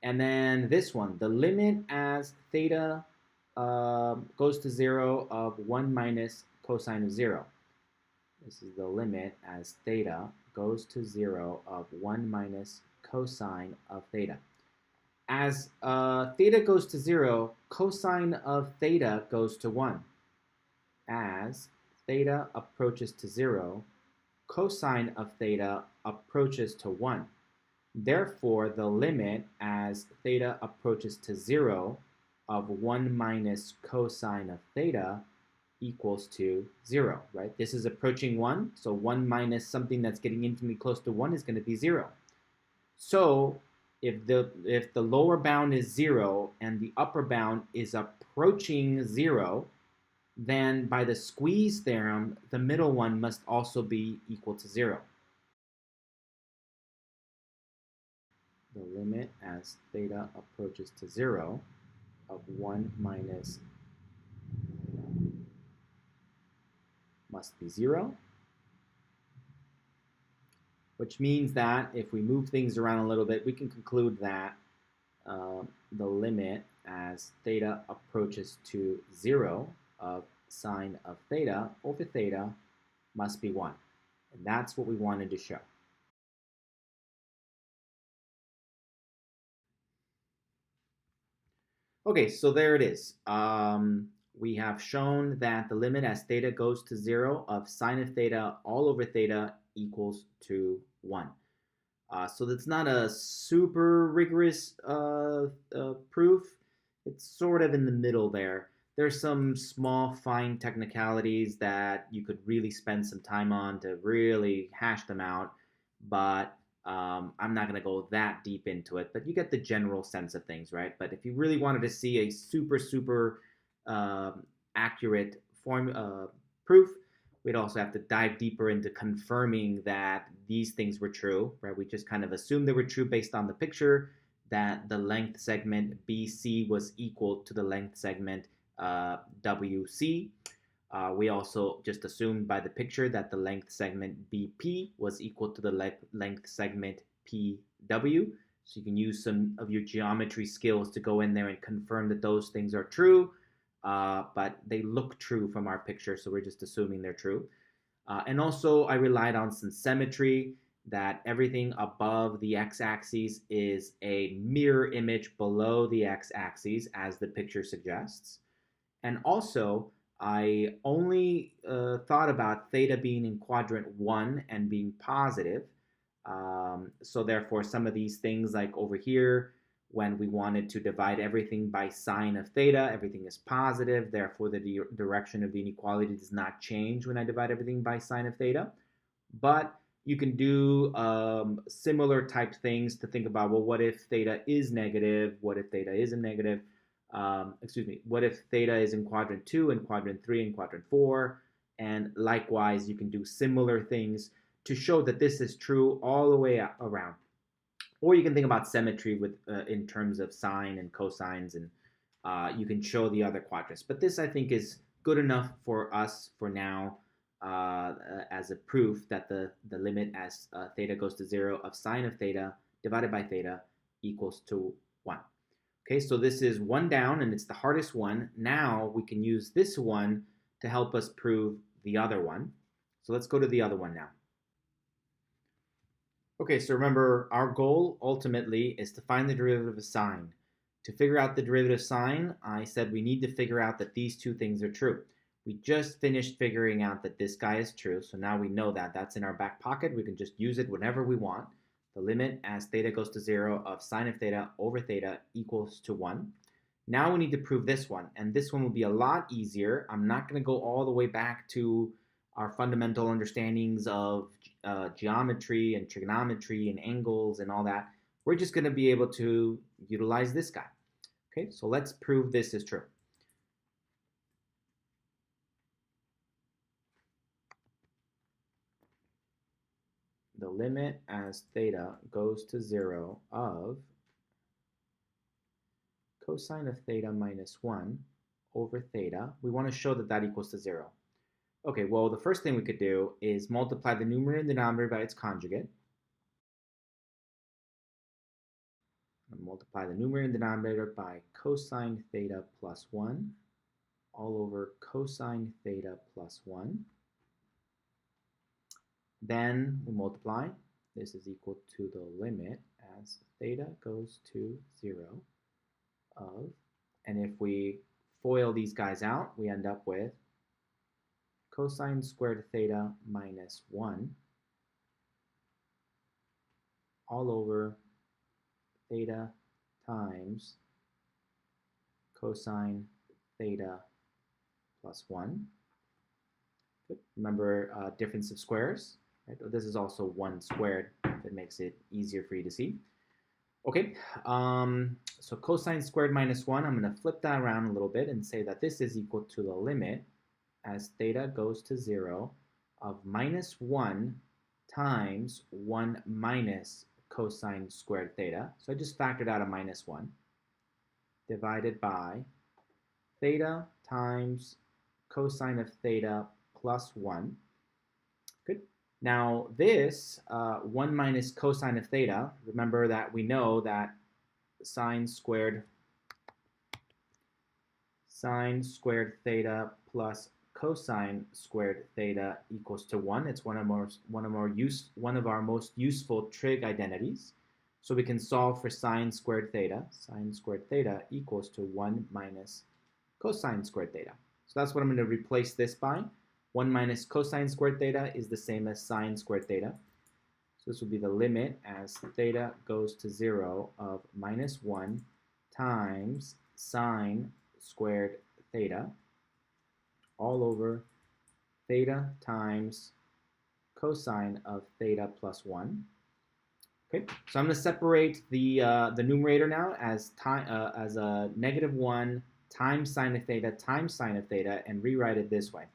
And then this one, the limit as theta goes to 0 of 1 minus cosine of 0. This is the limit as theta goes to 0 of 1 minus cosine of theta. As theta goes to 0, cosine of theta goes to 1. As theta approaches to 0, cosine of theta approaches to 1. Therefore, the limit as theta approaches to 0 of 1 minus cosine of theta equals to 0, right? This is approaching 1, so 1 minus something that's getting infinitely close to 1 is going to be 0. So if the lower bound is 0 and the upper bound is approaching 0, then by the squeeze theorem, the middle one must also be equal to 0. The limit as theta approaches to 0 of 1 minus must be 0, which means that if we move things around a little bit, we can conclude that the limit as theta approaches to 0 of sine of theta over theta must be 1. And that's what we wanted to show. Okay, so there it is. We have shown that the limit as theta goes to 0 of sine of theta all over theta equals to 1. So that's not a super rigorous proof. It's sort of in the middle there. There's some small, fine technicalities that you could really spend some time on to really hash them out, but I'm not going to go that deep into it. But you get the general sense of things, right? But if you really wanted to see a super accurate proof, we'd also have to dive deeper into confirming that these things were true, right? We just kind of assumed they were true based on the picture, that the length segment BC was equal to the length segment WC. We also just assumed by the picture that the length segment BP was equal to the length segment PW. So you can use some of your geometry skills to go in there and confirm that those things are true. But they look true from our picture, so we're just assuming they're true. And also, I relied on some symmetry, that everything above the x-axis is a mirror image below the x-axis, as the picture suggests. And also, I only thought about theta being in quadrant 1 and being positive. So therefore, some of these things, like over here, when we wanted to divide everything by sine of theta, everything is positive. Therefore, the direction of the inequality does not change when I divide everything by sine of theta. But you can do similar type things to think about, well, what if theta is negative? What if theta isn't negative? What if theta is in quadrant 2 and quadrant 3 and quadrant 4? And likewise, you can do similar things to show that this is true all the way around. Or you can think about symmetry with in terms of sine and cosines, and you can show the other quadrants. But this, I think, is good enough for us for now as a proof that the limit as theta goes to 0 of sine of theta divided by theta equals to 1. Okay, so this is one down, and it's the hardest one. Now we can use this one to help us prove the other one. So let's go to the other one now. Okay, so remember, our goal ultimately is to find the derivative of sine. To figure out the derivative of sine, I said we need to figure out that these two things are true. We just finished figuring out that this guy is true, so now we know that. That's in our back pocket. We can just use it whenever we want. The limit as theta goes to 0 of sine of theta over theta equals to 1. Now we need to prove this one, and this one will be a lot easier. I'm not going to go all the way back to our fundamental understandings of geometry and trigonometry and angles and all that. We're just going to be able to utilize this guy. Okay, so let's prove this is true. The limit as theta goes to 0 of cosine of theta minus 1 over theta. We want to show that that equals to 0. Okay, well, the first thing we could do is multiply the numerator and denominator by its conjugate. And multiply the numerator and denominator by cosine theta plus 1 all over cosine theta plus 1. Then we multiply. this is equal to the limit as theta goes to 0 of, and if we FOIL these guys out, we end up with cosine squared theta minus 1 all over theta times cosine theta plus 1. Good. Remember difference of squares. Right? This is also 1 squared. That makes it easier for you to see. Okay, so cosine squared minus 1, I'm going to flip that around a little bit and say that this is equal to the limit as theta goes to 0 of minus 1 times 1 minus cosine squared theta. So I just factored out a minus 1 divided by theta times cosine of theta plus 1. Good. Now this 1 minus cosine of theta, remember that we know that sine squared theta plus cosine squared theta equals to 1. It's one of our most useful trig identities. So we can solve for sine squared theta. Sine squared theta equals to 1 minus cosine squared theta. So that's what I'm going to replace this by. 1 minus cosine squared theta is the same as sine squared theta. So this will be the limit as theta goes to 0 of minus 1 times sine squared theta all over theta times cosine of theta plus 1. Okay, so I'm going to separate the numerator now as a negative 1 times sine of theta and rewrite it this way.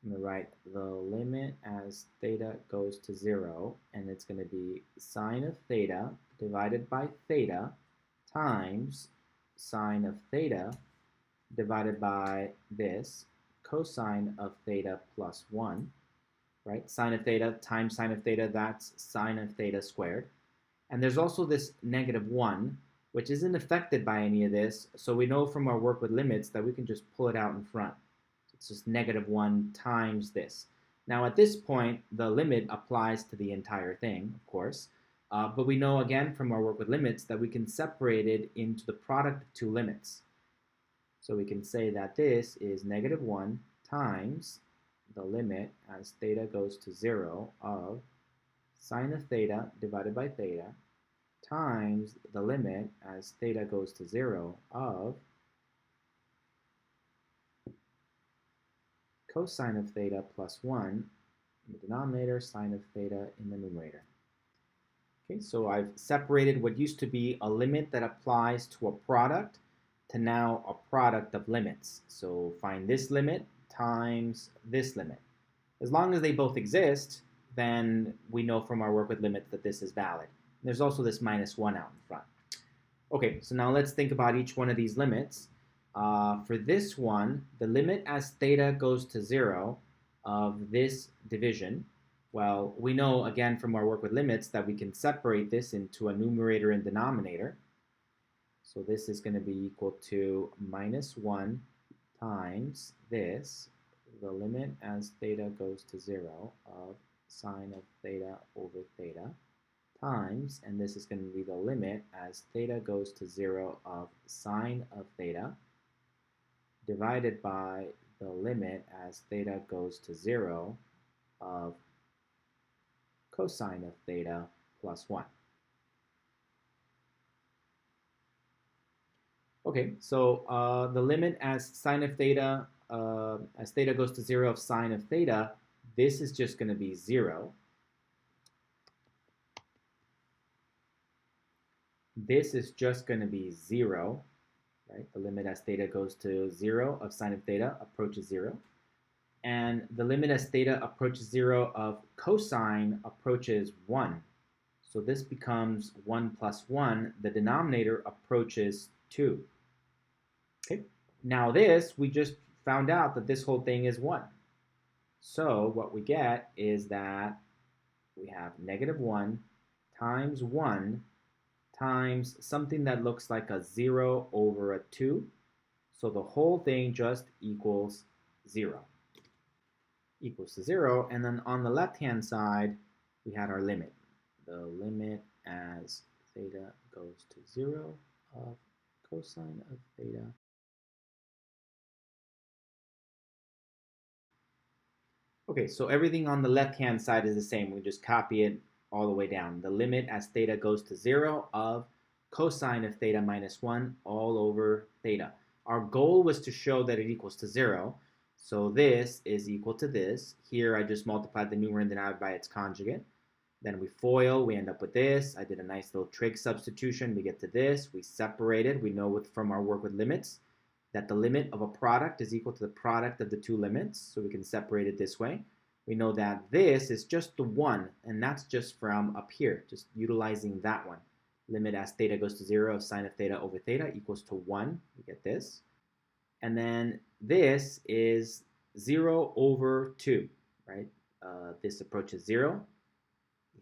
I'm going to write the limit as theta goes to 0, and it's going to be sine of theta divided by theta times sine of theta divided by this cosine of theta plus 1, right? Sine of theta times sine of theta, that's sine of theta squared. And there's also this negative 1, which isn't affected by any of this, so we know from our work with limits that we can just pull it out in front. It's just negative 1 times this. Now at this point, the limit applies to the entire thing, of course, but we know again from our work with limits that we can separate it into the product of two limits. So we can say that this is negative 1 times the limit as theta goes to 0 of sine of theta divided by theta times the limit as theta goes to 0 of cosine of theta plus 1 in the denominator, sine of theta in the numerator. Okay, so I've separated what used to be a limit that applies to a product to now a product of limits. So find this limit times this limit. As long as they both exist, then we know from our work with limits that this is valid. There's also this minus 1 out in front. Okay, so now let's think about each one of these limits. For this one, the limit as theta goes to 0 of this division, well, we know again from our work with limits that we can separate this into a numerator and denominator. So this is going to be equal to minus 1 times this, the limit as theta goes to 0 of sine of theta over theta, times, and this is going to be the limit as theta goes to 0 of sine of theta, divided by the limit as theta goes to 0 of cosine of theta plus 1. Okay, so the limit as sine of theta, as theta goes to 0 of sine of theta, this is just going to be 0. This is just going to be 0, right? The limit as theta goes to 0 of sine of theta approaches 0. And the limit as theta approaches 0 of cosine approaches 1. So this becomes 1 plus 1. The denominator approaches 2. Okay. Now this, we just found out that this whole thing is 1. So what we get is that we have negative 1 times 1 times something that looks like a 0 over a 2. So the whole thing just equals 0. Equals to 0. And then on the left-hand side, we had our limit. the limit as theta goes to 0 of cosine of theta. Okay, so everything on the left-hand side is the same. We just copy it all the way down. The limit as theta goes to 0 of cosine of theta minus 1 all over theta. Our goal was to show that it equals to 0. So this is equal to this. Here I just multiplied the numerator and denominator by its conjugate. Then we FOIL, we end up with this. I did a nice little trig substitution. We get to this. We separated. We know from our work with limits that the limit of a product is equal to the product of the two limits. So we can separate it this way. We know that this is just the 1, and that's just from up here, just utilizing that one. Limit as theta goes to 0 of sine of theta over theta equals to 1. We get this. And then this is 0 over 2, right? This approaches 0.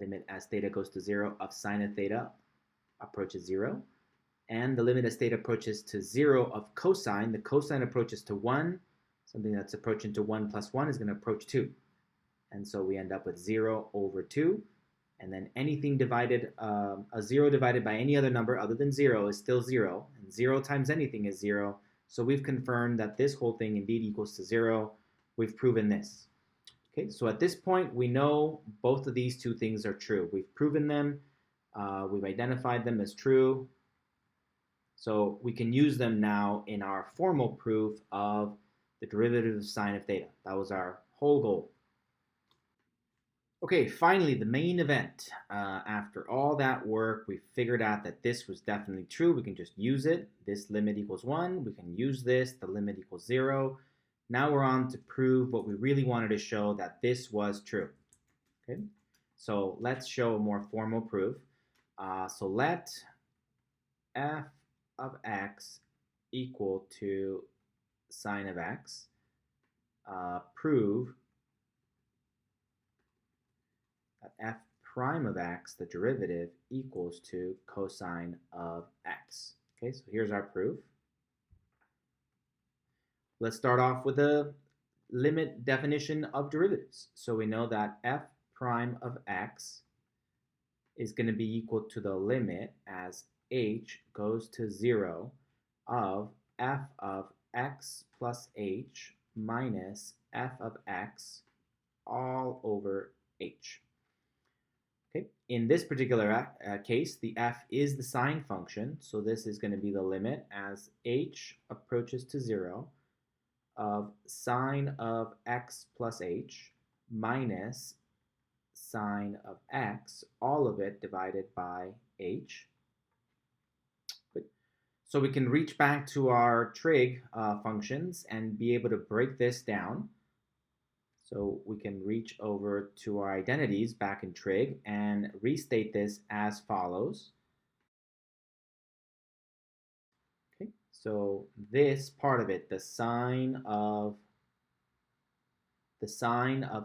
Limit as theta goes to 0 of sine of theta approaches 0. And the limit as theta approaches to 0 of cosine, the cosine approaches to 1. Something that's approaching to 1 plus 1 is going to approach 2. And so we end up with 0 over 2. And then anything divided, a 0 divided by any other number other than 0 is still 0. And 0 times anything is 0. So we've confirmed that this whole thing indeed equals to 0. We've proven this. Okay, so at this point, we know both of these two things are true. We've proven them. We've identified them as true. So we can use them now in our formal proof of the derivative of sine of theta. That was our whole goal. Okay, finally, the main event. After all that work, we figured out that this was definitely true. We can just use it. This limit equals 1. We can use this. The limit equals 0. Now we're on to prove what we really wanted to show, that this was true. Okay, so let's show a more formal proof. So let f of x equal to sine of x. Prove that f prime of x, the derivative, equals to cosine of x. Okay, so here's our proof. Let's start off with a limit definition of derivatives. So we know that f prime of x is going to be equal to the limit as h goes to 0 of f of x plus h minus f of x all over h. Okay. In this particular case, the f is the sine function, so this is going to be the limit as h approaches to 0 of sine of x plus h minus sine of x, all of it divided by h. Good. So we can reach back to our trig functions and be able to break this down. So we can reach over to our identities back in trig and restate this as follows. Okay, so this part of it, the sine of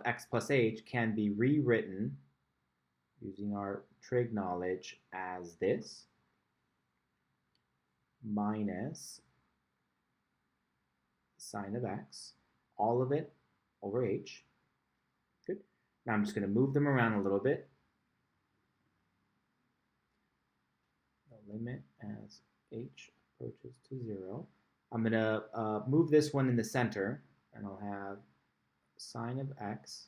x plus h, can be rewritten using our trig knowledge as this minus sine of x, all of it over h. Good. Now I'm just going to move them around a little bit. The limit as h approaches to 0. I'm going to move this one in the center, and I'll have sine of x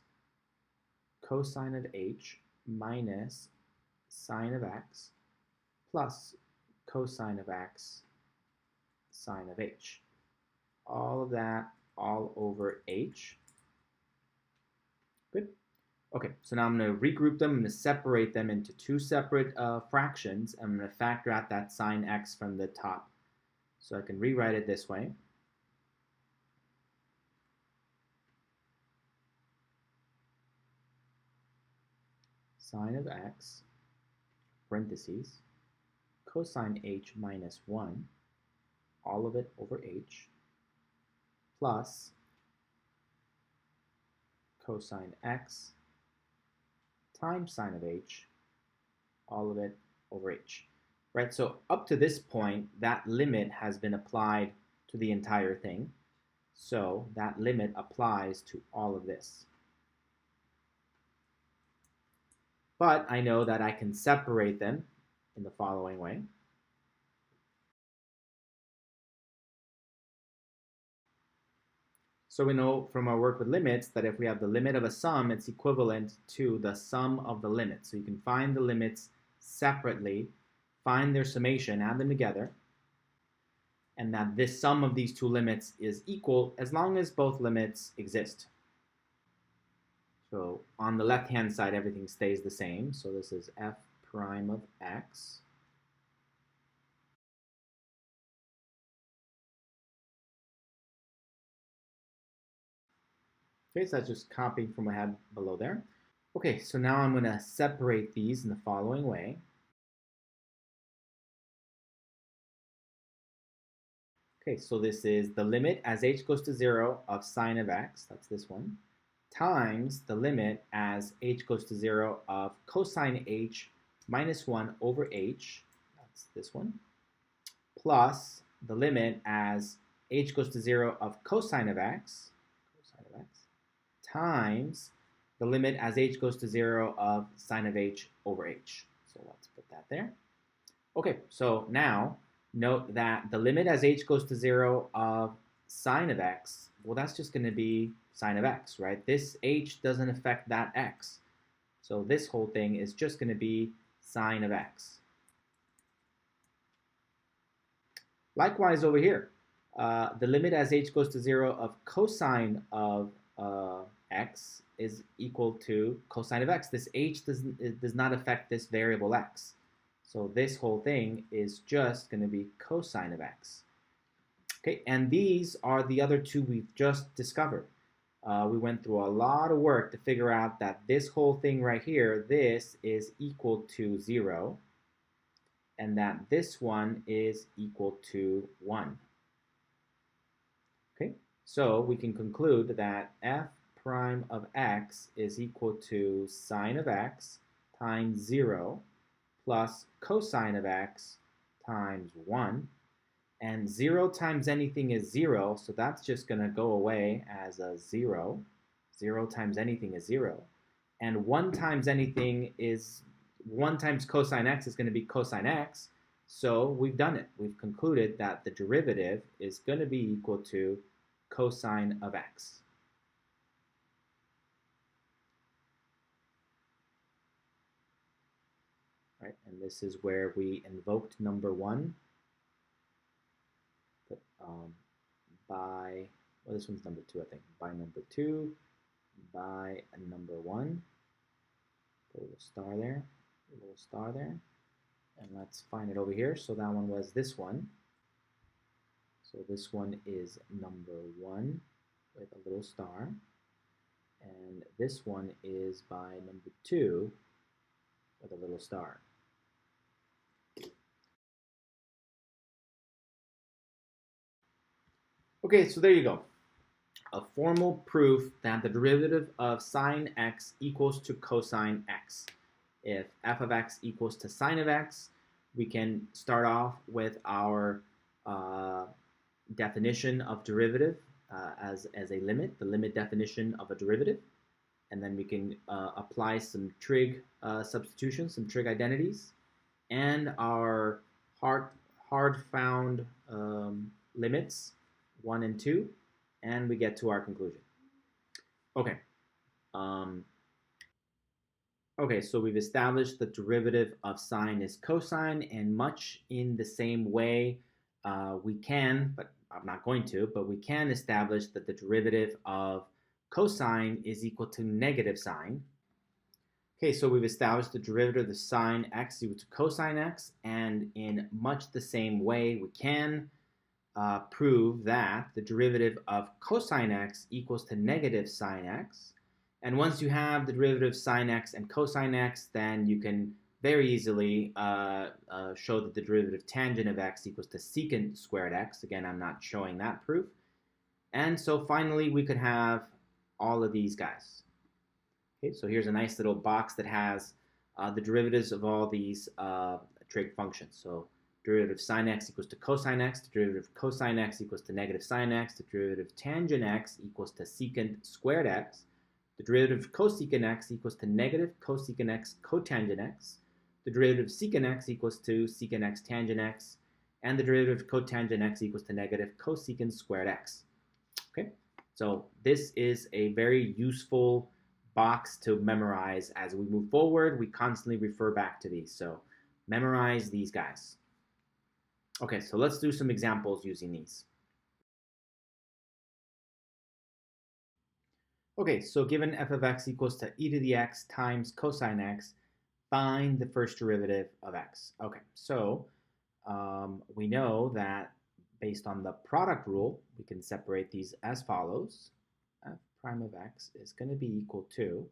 cosine of h minus sine of x plus cosine of x sine of h. All of that all over h. Good. Okay, so now I'm going to regroup them. I'm going to separate them into two separate fractions. I'm going to factor out that sine x from the top. So I can rewrite it this way. Sine of x, parentheses, cosine h minus 1, all of it over h, plus cosine x times sine of h, all of it over h. Right, so up to this point, that limit has been applied to the entire thing. So that limit applies to all of this. But I know that I can separate them in the following way. So we know from our work with limits that if we have the limit of a sum, it's equivalent to the sum of the limits. So you can find the limits separately, find their summation, add them together, and that this sum of these two limits is equal as long as both limits exist. So on the left-hand side, everything stays the same. So this is f prime of x. Okay, so that's just copying from what I had below there. Okay, so now I'm going to separate these in the following way. Okay, so this is the limit as h goes to 0 of sine of x, that's this one, times the limit as h goes to 0 of cosine h minus 1 over h, that's this one, plus the limit as h goes to 0 of cosine of x, times the limit as h goes to 0 of sine of h over h. So let's put that there. Okay, so now note that the limit as h goes to 0 of sine of x, well, that's just going to be sine of x, right? This h doesn't affect that x. So this whole thing is just going to be sine of x. Likewise over here, the limit as h goes to 0 of cosine of x is equal to cosine of x. This h does not affect this variable x. So this whole thing is just going to be cosine of x. Okay, and these are the other two we've just discovered. We went through a lot of work to figure out that this whole thing right here, this is equal to 0, and that this one is equal to 1. Okay, so we can conclude that f prime of x is equal to sine of x times 0 plus cosine of x times 1. And 0 times anything is 0, so that's just going to go away as a 0. 0 times anything is 0. And 1 times anything is 1 times cosine x is going to be cosine x. So we've done it. We've concluded that the derivative is going to be equal to cosine of x. Right, and this is where we invoked number 1 by, well, this one's number 2, I think, by number 2, by number 1, put a little star there, and let's find it over here. So that one was this one. So this one is number 1 with a little star, and this one is by number 2 with a little star. Okay, so there you go. A formal proof that the derivative of sine x equals to cosine x. If f of x equals to sine of x, we can start off with our definition of derivative as a limit, the limit definition of a derivative. And then we can apply some trig substitution, some trig identities, and our hard found limits, 1 and 2, and we get to our conclusion. Okay. Okay, so we've established the derivative of sine is cosine, and much in the same way we can, but I'm not going to, but we can establish that the derivative of cosine is equal to negative sine. Okay, so we've established the derivative of sine x equal to cosine x, and in much the same way we can prove that the derivative of cosine x equals to negative sine x. And once you have the derivative of sine x and cosine x, then you can very easily show that the derivative of tangent of x equals to secant squared x. Again, I'm not showing that proof. And so finally, we could have all of these guys. Okay, so here's a nice little box that has the derivatives of all these trig functions. So derivative of sine x equals to cosine x, the derivative of cosine x equals to negative sine x, the derivative of tangent x equals to secant squared x, The derivative of cosecant x equals to negative cosecant x cotangent x. The derivative of secant x equals to secant x tangent x. And the derivative of cotangent x equals to negative cosecant squared x. Okay, so this is a very useful box to memorize as we move forward. We constantly refer back to these, so memorize these guys. Okay, so let's do some examples using these. Okay, so given f of x equals to e to the x times cosine x, find the first derivative of x. Okay, so we know that based on the product rule, we can separate these as follows. F prime of x is going to be equal to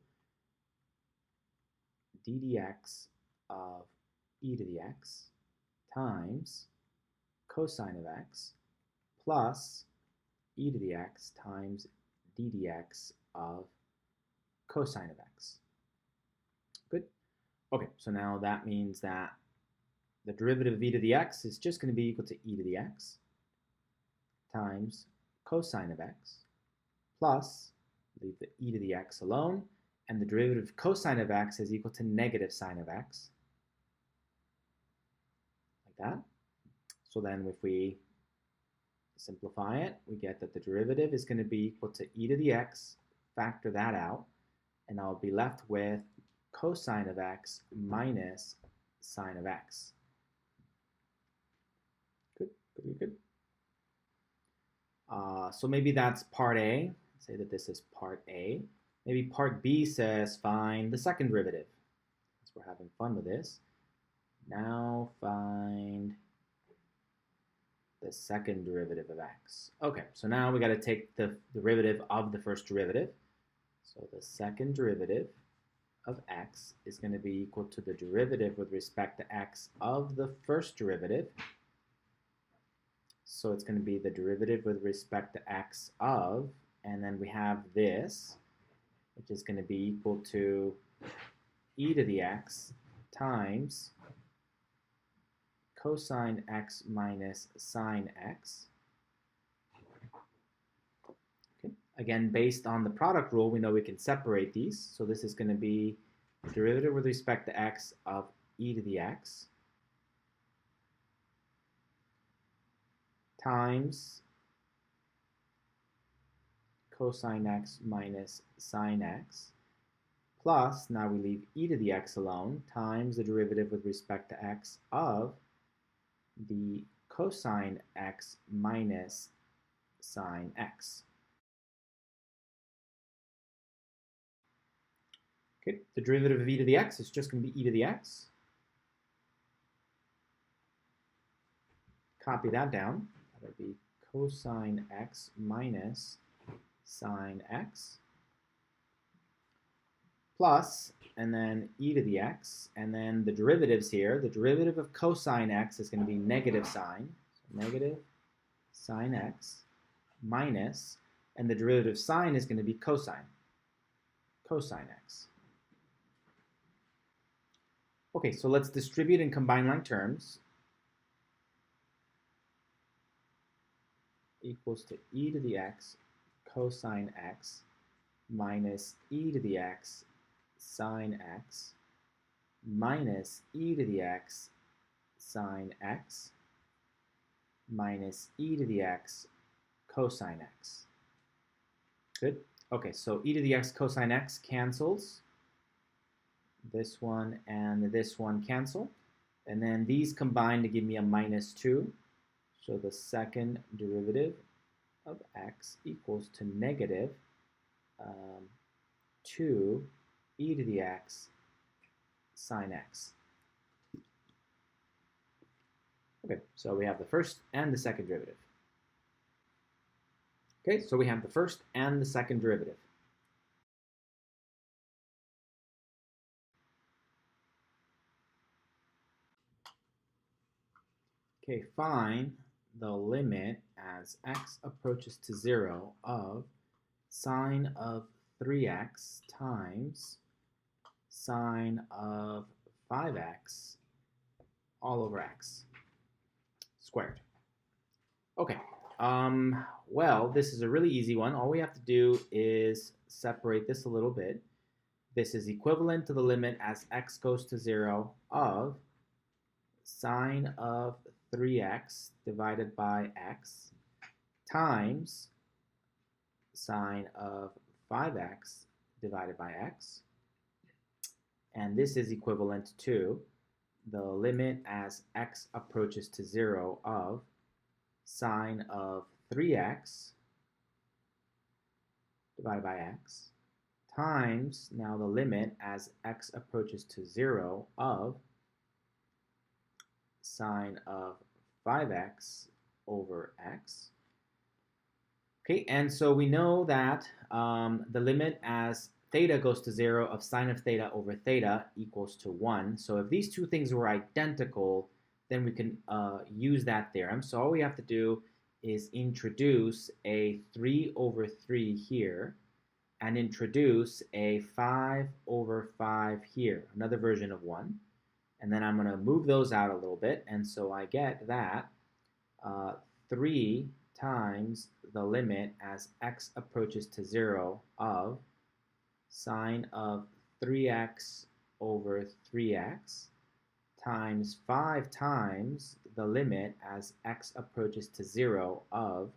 d dx of e to the x times cosine of x plus e to the x times d dx of cosine of x. Good. Okay, so now that means that the derivative of e to the x is just going to be equal to e to the x times cosine of x plus, leave the e to the x alone, and the derivative of cosine of x is equal to negative sine of x, like that. So then if we simplify it, we get that the derivative is going to be equal to e to the x, factor that out, and I'll be left with cosine of x minus sine of x. Good, good, good. So maybe that's part A. Say that this is part A. Maybe part B says find the second derivative. Since we're having fun with this. Now find the second derivative of x. Okay, so now we got to take the derivative of the first derivative. So the second derivative of x is going to be equal to the derivative with respect to x of the first derivative. So it's going to be the derivative with respect to x of, and then we have this, which is going to be equal to e to the x times cosine x minus sine x. Okay. Again, based on the product rule, we know we can separate these. So this is going to be the derivative with respect to x of e to the x times cosine x minus sine x plus, now we leave e to the x alone, times the derivative with respect to x of the cosine x minus sine x. Okay, the derivative of e to the x is just going to be e to the x. Copy that down. That would be cosine x minus sine x plus, and then e to the x, and then the derivatives here. The derivative of cosine x is going to be negative sine, so negative sine x minus, and the derivative of sine is going to be cosine x. Okay, so let's distribute and combine like terms. Equals to e to the x cosine x minus e to the x sine x minus e to the x sine x minus e to the x cosine x. Good. Okay, so e to the x cosine x cancels. This one and this one cancel. And then these combine to give me a minus 2. So the second derivative of x equals to negative 2 e to the x sine x. Okay, so we have the first and the second derivative. Okay, so we have the first and the second derivative. Okay, find the limit as x approaches to 0 of sine of 3x times sine of 5x all over x squared. Okay, well, this is a really easy one. All we have to do is separate this a little bit. This is equivalent to the limit as x goes to 0 of sine of 3x divided by x times sine of 5x divided by x. And this is equivalent to the limit as x approaches to 0 of sine of 3x divided by x times now the limit as x approaches to 0 of sine of 5x over x. Okay, and so we know that the limit as theta goes to 0 of sine of theta over theta equals to 1. So if these two things were identical, then we can use that theorem. So all we have to do is introduce a 3 over 3 here and introduce a 5 over 5 here, another version of 1. And then I'm going to move those out a little bit. And so I get that 3 times the limit as x approaches to 0 of sine of 3x over 3x times 5 times the limit as x approaches to 0 of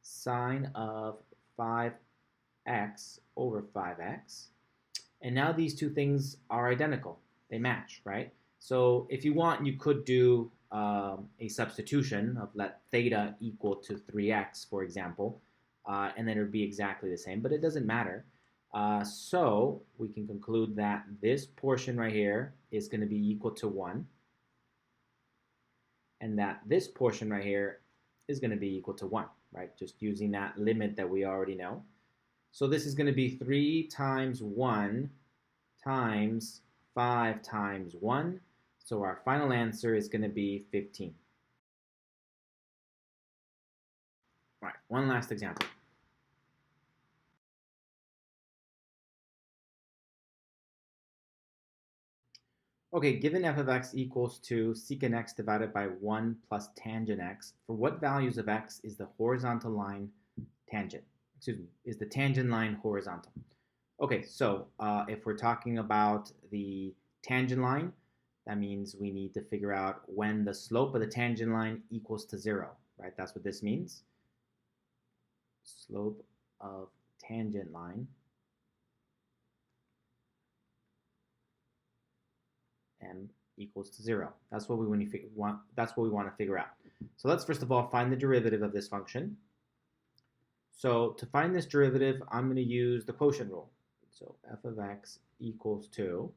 sine of 5x over 5x. And now these two things are identical. They match, right? So if you want, you could do a substitution of let theta equal to 3x, for example, and then it would be exactly the same, but it doesn't matter. So we can conclude that this portion right here is going to be equal to 1, and that this portion right here is going to be equal to 1, right? Just using that limit that we already know. So this is going to be 3 times 1 times 5 times 1. So our final answer is going to be 15. All right, one last example. Okay, given f of x equals to secant x divided by 1 plus tangent x, for what values of x is the horizontal line tangent? Excuse me, is the tangent line horizontal? Okay, so if we're talking about the tangent line, that means we need to figure out when the slope of the tangent line equals to 0, right? That's what this means. Slope of tangent line m equals to 0. That's what we want to figure out. So let's first of all find the derivative of this function. So to find this derivative, I'm going to use the quotient rule. So f of x equals to,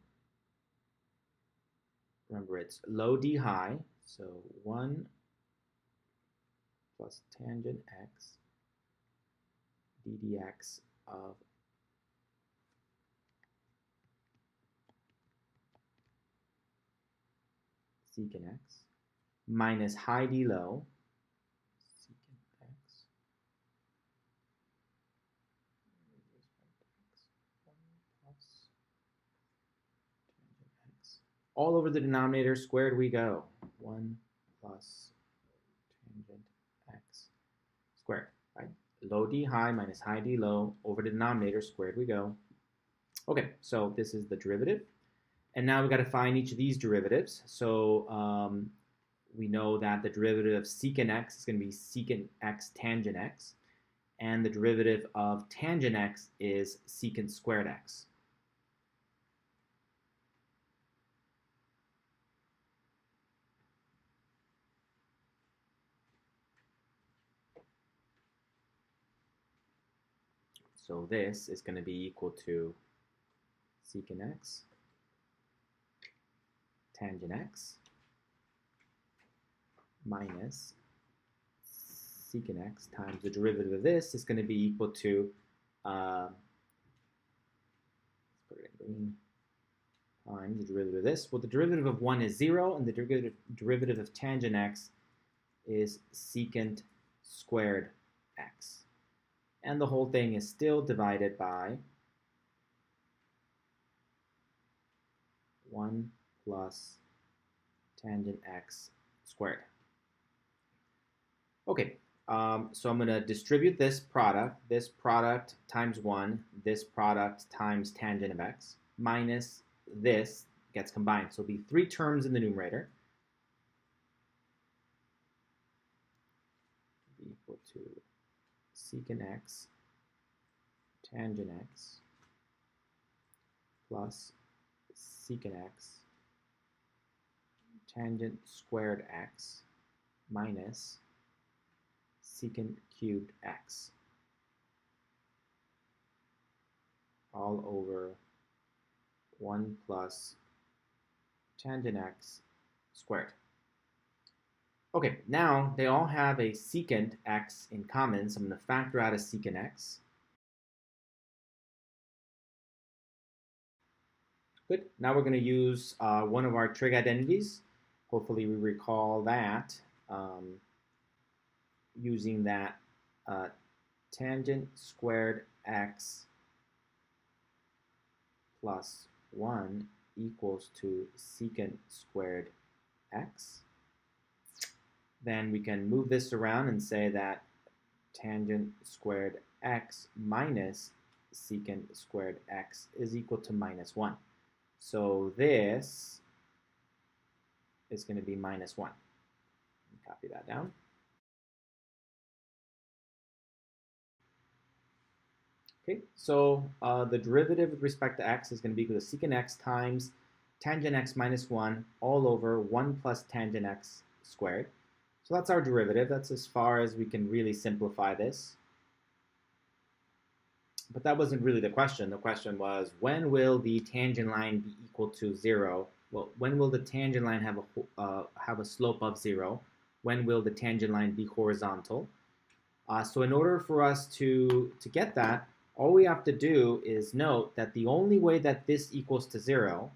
remember it's low d high, so 1 plus tangent x d dx of secant x minus high d low secant x plus tangent x. All over the denominator, squared we go. 1 plus tangent x squared, right? Low d high minus high d low over the denominator, squared we go. Okay, so this is the derivative. And now we've got to find each of these derivatives. So we know that the derivative of secant x is going to be secant x tangent x. And the derivative of tangent x is secant squared x. So this is going to be equal to secant x tangent x minus secant x times the derivative of this is going to be equal to, let's put it in green, times the derivative of this. Well, the derivative of 1 is 0, and the derivative of tangent x is secant squared x. And the whole thing is still divided by 1 plus tangent x squared. Okay, So I'm going to distribute this product times 1, this product times tangent of x, minus this gets combined. So it'll be 3 terms in the numerator. Equal to secant x tangent x plus secant x tangent squared x minus secant cubed x all over 1 plus tangent x squared. Okay, now they all have a secant x in common, so I'm going to factor out a secant x. Good. Now we're going to use one of our trig identities. Hopefully we recall that using that tangent squared x plus 1 equals to secant squared x. Then we can move this around and say that tangent squared x minus secant squared x is equal to minus 1. So this is going to be minus 1. Copy that down. Okay, so the derivative with respect to x is going to be equal to secant x times tangent x minus 1 all over 1 plus tangent x squared. So that's our derivative. That's as far as we can really simplify this. But that wasn't really the question. The question was, when will the tangent line be equal to 0? Well, when will the tangent line have a slope of 0? When will the tangent line be horizontal? So in order for us to get that, all we have to do is note that the only way that this equals to 0,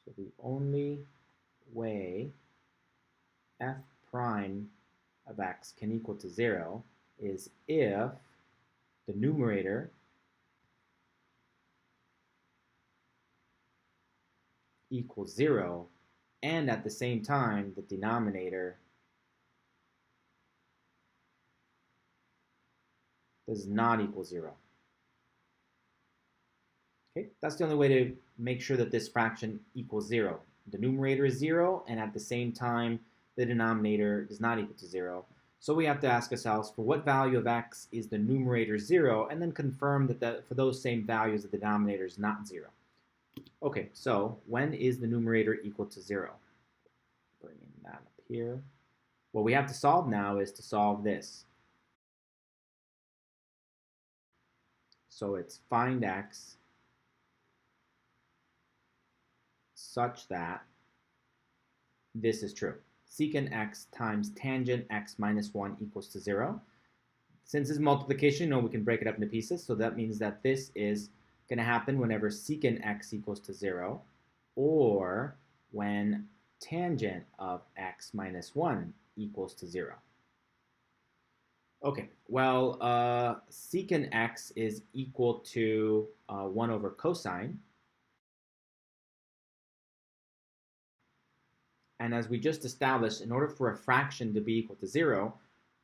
so the only way f prime of x can equal to 0 is if the numerator equals 0 and at the same time the denominator does not equal 0. Okay, that's the only way to make sure that this fraction equals 0. The numerator is 0 and at the same time the denominator does not equal to 0. So we have to ask ourselves, for what value of x is the numerator 0, and then confirm that for those same values, the denominator is not 0. Okay, so when is the numerator equal to 0? Bringing that up here. What we have to solve now is to solve this. So it's find x such that this is true. Secant x times tangent x minus 1 equals to 0. Since it's multiplication, we can break it up into pieces. So that means that this is going to happen whenever secant x equals to 0, or when tangent of x minus 1 equals to 0. Okay, well, secant x is equal to 1 over cosine. And as we just established, in order for a fraction to be equal to 0,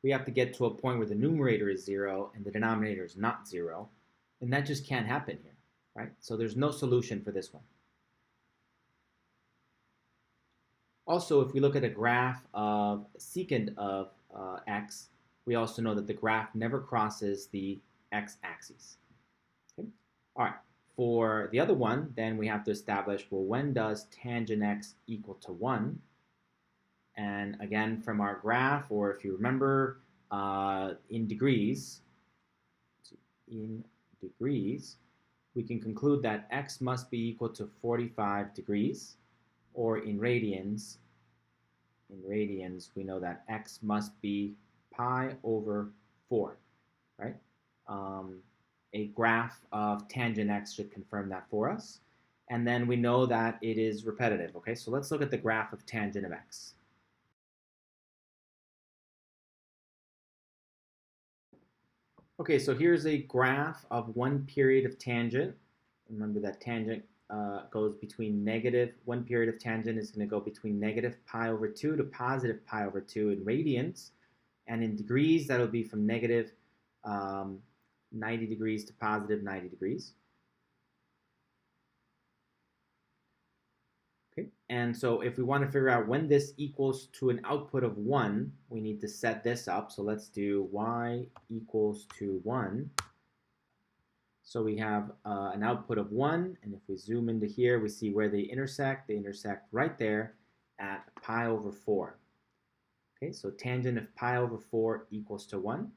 we have to get to a point where the numerator is 0 and the denominator is not 0. And that just can't happen here, right? So there's no solution for this one. Also, if we look at a graph of secant of x, we also know that the graph never crosses the x-axis. Okay? All right. For the other one, then we have to establish, well, when does tangent x equal to 1? And again, from our graph, or if you remember, in degrees, we can conclude that x must be equal to 45 degrees, or in radians, we know that x must be pi over 4, right? A graph of tangent x should confirm that for us. And then we know that it is repetitive, okay? So let's look at the graph of tangent of x. Okay, so here's a graph of one period of tangent. Remember that tangent goes between one period of tangent is going to go between negative pi over 2 to positive pi over 2 in radians. And in degrees, that'll be from negative 90 degrees to positive 90 degrees. Okay, and so if we want to figure out when this equals to an output of 1, we need to set this up. So let's do y equals to 1. So we have an output of 1, and if we zoom into here, we see where they intersect. They intersect right there at pi over 4. Okay, so tangent of pi over 4 equals to 1.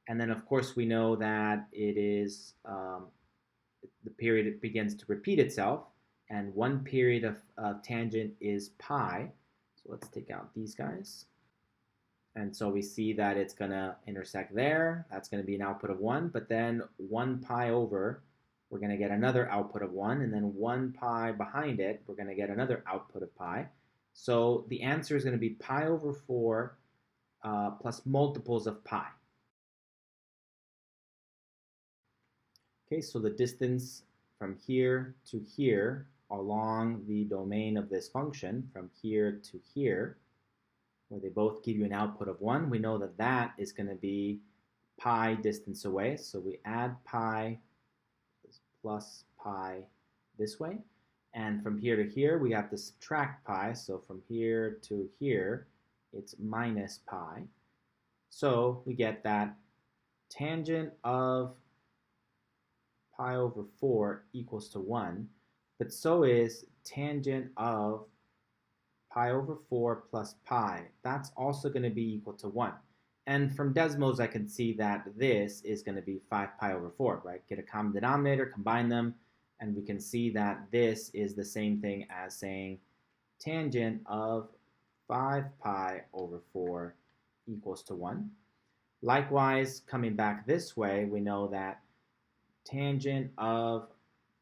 And then, of course, we know that it is the period it begins to repeat itself, and one period of tangent is pi. So let's take out these guys. And so we see that it's going to intersect there. That's going to be an output of 1. But then 1 pi over, we're going to get another output of 1. And then 1 pi behind it, we're going to get another output of pi. So the answer is going to be pi over 4 plus multiples of pi. Okay, so the distance from here to here along the domain of this function, from here to here, where they both give you an output of 1, we know that that is going to be pi distance away. So we add pi plus pi this way. And from here to here, we have to subtract pi. So from here to here, it's minus pi. So we get that tangent of pi over 4 equals to 1. But so is tangent of pi over 4 plus pi. That's also going to be equal to 1. And from Desmos, I can see that this is going to be 5 pi over 4, right? Get a common denominator, combine them, and we can see that this is the same thing as saying tangent of 5 pi over 4 equals to 1. Likewise, coming back this way, we know that tangent of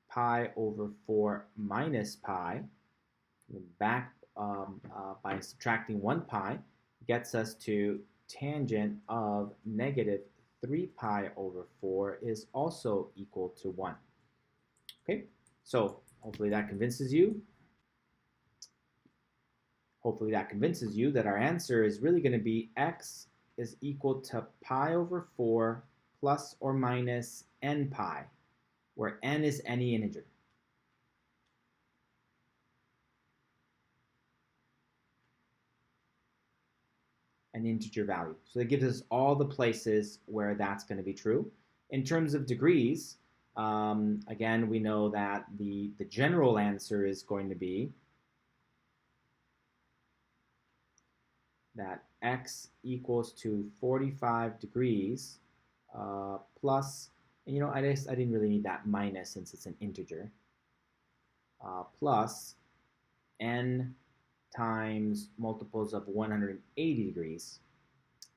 pi over 4 minus pi, back by subtracting 1 pi, gets us to tangent of negative 3 pi over 4 is also equal to 1. Okay, so hopefully that convinces you. Hopefully that convinces you that our answer is really going to be x is equal to pi over 4 plus or minus n pi, where n is any integer. An integer value. So that gives us all the places where that's going to be true. In terms of degrees, again, we know that the general answer is going to be that x equals to 45 degrees plus, and I didn't really need that minus since it's an integer, plus n times multiples of 180 degrees,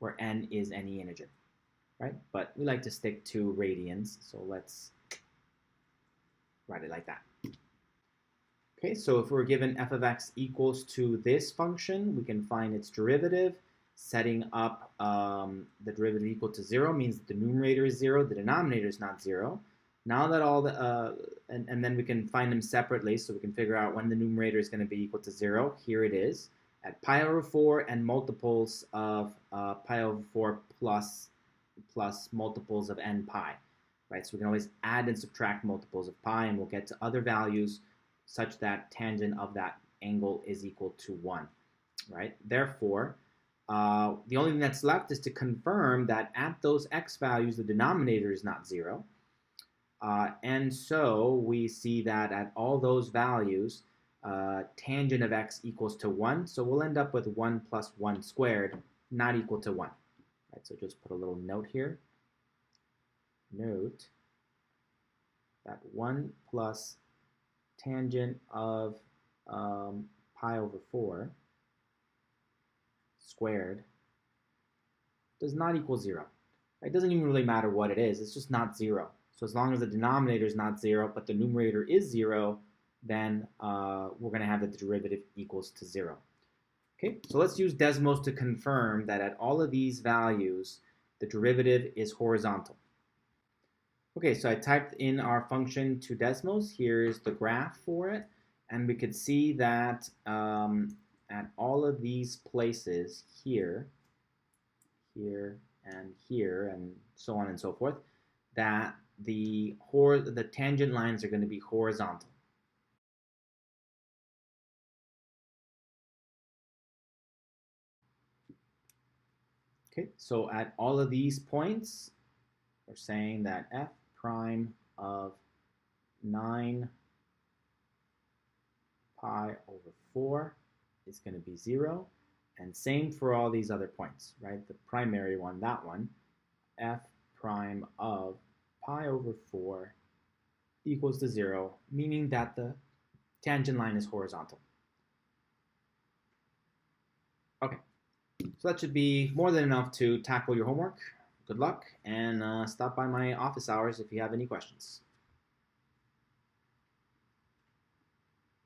where n is any integer, right? But we like to stick to radians, so let's write it like that. Okay, so if we're given f of x equals to this function, we can find its derivative. Setting up the derivative equal to 0 means that the numerator is 0, the denominator is not 0. Now that all the, and then we can find them separately, so we can figure out when the numerator is going to be equal to 0. Here it is, at pi over 4 and multiples of pi over 4 plus multiples of n pi, right? So we can always add and subtract multiples of pi, and we'll get to other values such that tangent of that angle is equal to 1, right? Therefore, the only thing that's left is to confirm that at those x values, the denominator is not 0. And so we see that at all those values, tangent of x equals to 1. So we'll end up with 1 plus 1 squared, not equal to 1. Right, so just put a little note here. Note that 1 plus tangent of pi over 4 squared does not equal 0. It doesn't even really matter what it is. It's just not 0. So as long as the denominator is not 0, but the numerator is 0, then we're going to have that the derivative equals to 0. Okay, so let's use Desmos to confirm that at all of these values, the derivative is horizontal. Okay, so I typed in our function to Desmos. Here's the graph for it. And we could see that at all of these places here, here, and so on and so forth, that the tangent lines are going to be horizontal. Okay, so at all of these points, we're saying that f prime of 9 pi over 4 is going to be 0. And same for all these other points, right? The primary one, that one, f prime of pi over 4 equals to 0, meaning that the tangent line is horizontal. Okay, so that should be more than enough to tackle your homework. Good luck, and stop by my office hours if you have any questions.